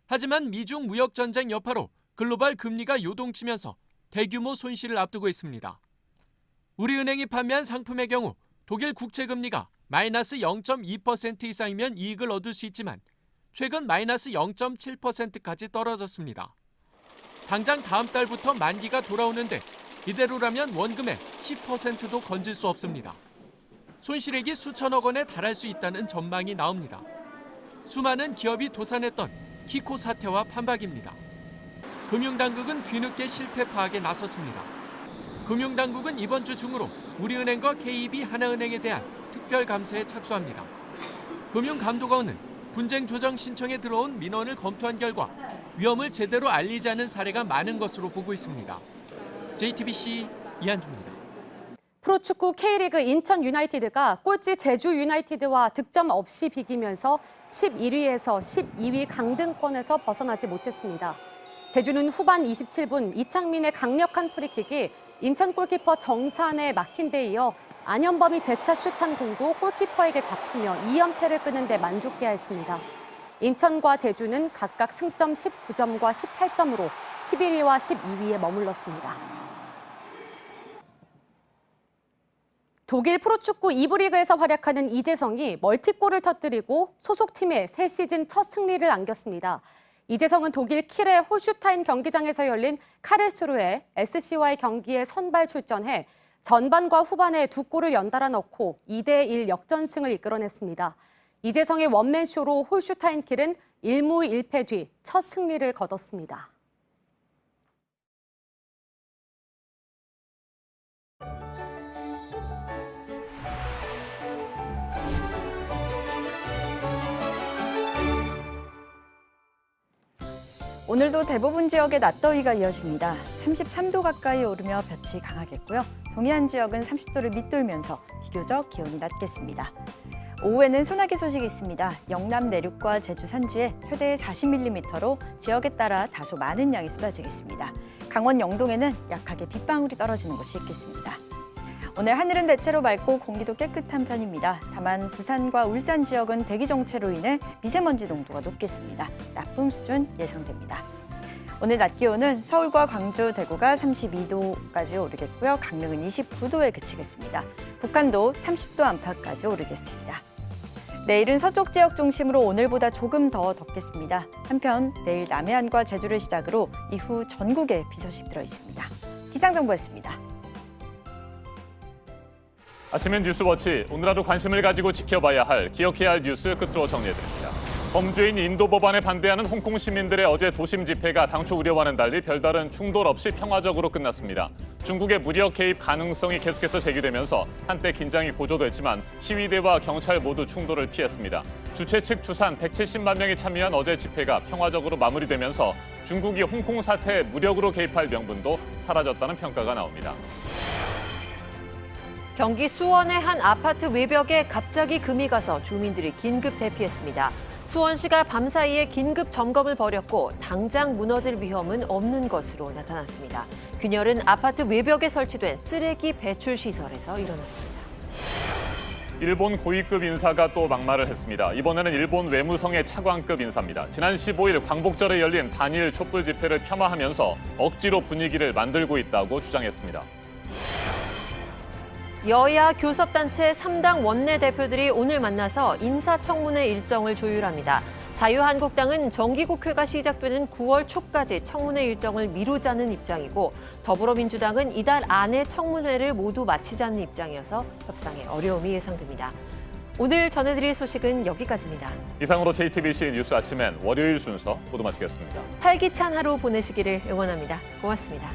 하지만 미중 무역 전쟁 여파로 글로벌 금리가 요동치면서 대규모 손실을 앞두고 있습니다. 우리은행이 판매한 상품의 경우 독일 국채 금리가 마이너스 0.2% 이상이면 이익을 얻을 수 있지만 최근 마이너스 0.7%까지 떨어졌습니다. 당장 다음 달부터 만기가 돌아오는데 이대로라면 원금의 10%도 건질 수 없습니다. 손실액이 수천억 원에 달할 수 있다는 전망이 나옵니다. 수많은 기업이 도산했던 키코 사태와 판박입니다. 금융당국은 뒤늦게 실태 파악에 나섰습니다. 금융당국은 이번 주 중으로 우리은행과 KB 하나은행에 대한 특별 감사에 착수합니다. 금융감독원은 분쟁 조정 신청에 들어온 민원을 검토한 결과 위험을 제대로 알리지 않은 사례가 많은 것으로 보고 있습니다. JTBC 이한주입니다. 프로축구 K리그 인천 유나이티드가 꼴찌 제주 유나이티드와 득점 없이 비기면서 11위에서 12위 강등권에서 벗어나지 못했습니다. 제주는 후반 27분 이창민의 강력한 프리킥이 인천 골키퍼 정산에 막힌 데 이어 안현범이 재차 슛한 공도 골키퍼에게 잡히며 2연패를 끄는 데 만족해야 했습니다. 인천과 제주는 각각 승점 19점과 18점으로 11위와 12위에 머물렀습니다. 독일 프로축구 2부 리그에서 활약하는 이재성이 멀티골을 터뜨리고 소속팀에 새 시즌 첫 승리를 안겼습니다. 이재성은 독일 킬의 홀슈타인 경기장에서 열린 카를스루해 SC와의 경기에 선발 출전해 전반과 후반에 2골을 연달아 넣고 2대1 역전승을 이끌어냈습니다. 이재성의 원맨쇼로 홀슈타인 킬은 1무 1패 뒤 첫 승리를 거뒀습니다. 오늘도 대부분 지역에 낮더위가 이어집니다. 33도 가까이 오르며 볕이 강하겠고요. 동해안 지역은 30도를 밑돌면서 비교적 기온이 낮겠습니다. 오후에는 소나기 소식이 있습니다. 영남 내륙과 제주 산지에 최대 40mm로 지역에 따라 다소 많은 양이 쏟아지겠습니다. 강원 영동에는 약하게 빗방울이 떨어지는 곳이 있겠습니다. 오늘 하늘은 대체로 맑고 공기도 깨끗한 편입니다. 다만 부산과 울산 지역은 대기 정체로 인해 미세먼지 농도가 높겠습니다. 나쁨 수준 예상됩니다. 오늘 낮 기온은 서울과 광주, 대구가 32도까지 오르겠고요. 강릉은 29도에 그치겠습니다. 북한도 30도 안팎까지 오르겠습니다. 내일은 서쪽 지역 중심으로 오늘보다 조금 더 덥겠습니다. 한편 내일 남해안과 제주를 시작으로 이후 전국에 비 소식 들어 있습니다. 기상정보였습니다. 아침엔 뉴스워치, 오늘 하루 관심을 가지고 지켜봐야 할, 기억해야 할 뉴스 끝으로 정리해드립니다. 범죄인 인도 법안에 반대하는 홍콩 시민들의 어제 도심 집회가 당초 우려와는 달리 별다른 충돌 없이 평화적으로 끝났습니다. 중국의 무력 개입 가능성이 계속해서 제기되면서 한때 긴장이 고조됐지만 시위대와 경찰 모두 충돌을 피했습니다. 주최 측 추산 170만 명이 참여한 어제 집회가 평화적으로 마무리되면서 중국이 홍콩 사태에 무력으로 개입할 명분도 사라졌다는 평가가 나옵니다. 경기 수원의 한 아파트 외벽에 갑자기 금이 가서 주민들이 긴급 대피했습니다. 수원시가 밤사이에 긴급 점검을 벌였고 당장 무너질 위험은 없는 것으로 나타났습니다. 균열은 아파트 외벽에 설치된 쓰레기 배출 시설에서 일어났습니다. 일본 고위급 인사가 또 막말을 했습니다. 이번에는 일본 외무성의 차관급 인사입니다. 지난 15일 광복절에 열린 반일 촛불 집회를 폄하하면서 억지로 분위기를 만들고 있다고 주장했습니다. 여야 교섭단체 3당 원내대표들이 오늘 만나서 인사청문회 일정을 조율합니다. 자유한국당은 정기국회가 시작되는 9월 초까지 청문회 일정을 미루자는 입장이고 더불어민주당은 이달 안에 청문회를 모두 마치자는 입장이어서 협상에 어려움이 예상됩니다. 오늘 전해드릴 소식은 여기까지입니다. 이상으로 JTBC 뉴스 아침엔 월요일 순서 모두 마치겠습니다. 활기찬 하루 보내시기를 응원합니다. 고맙습니다.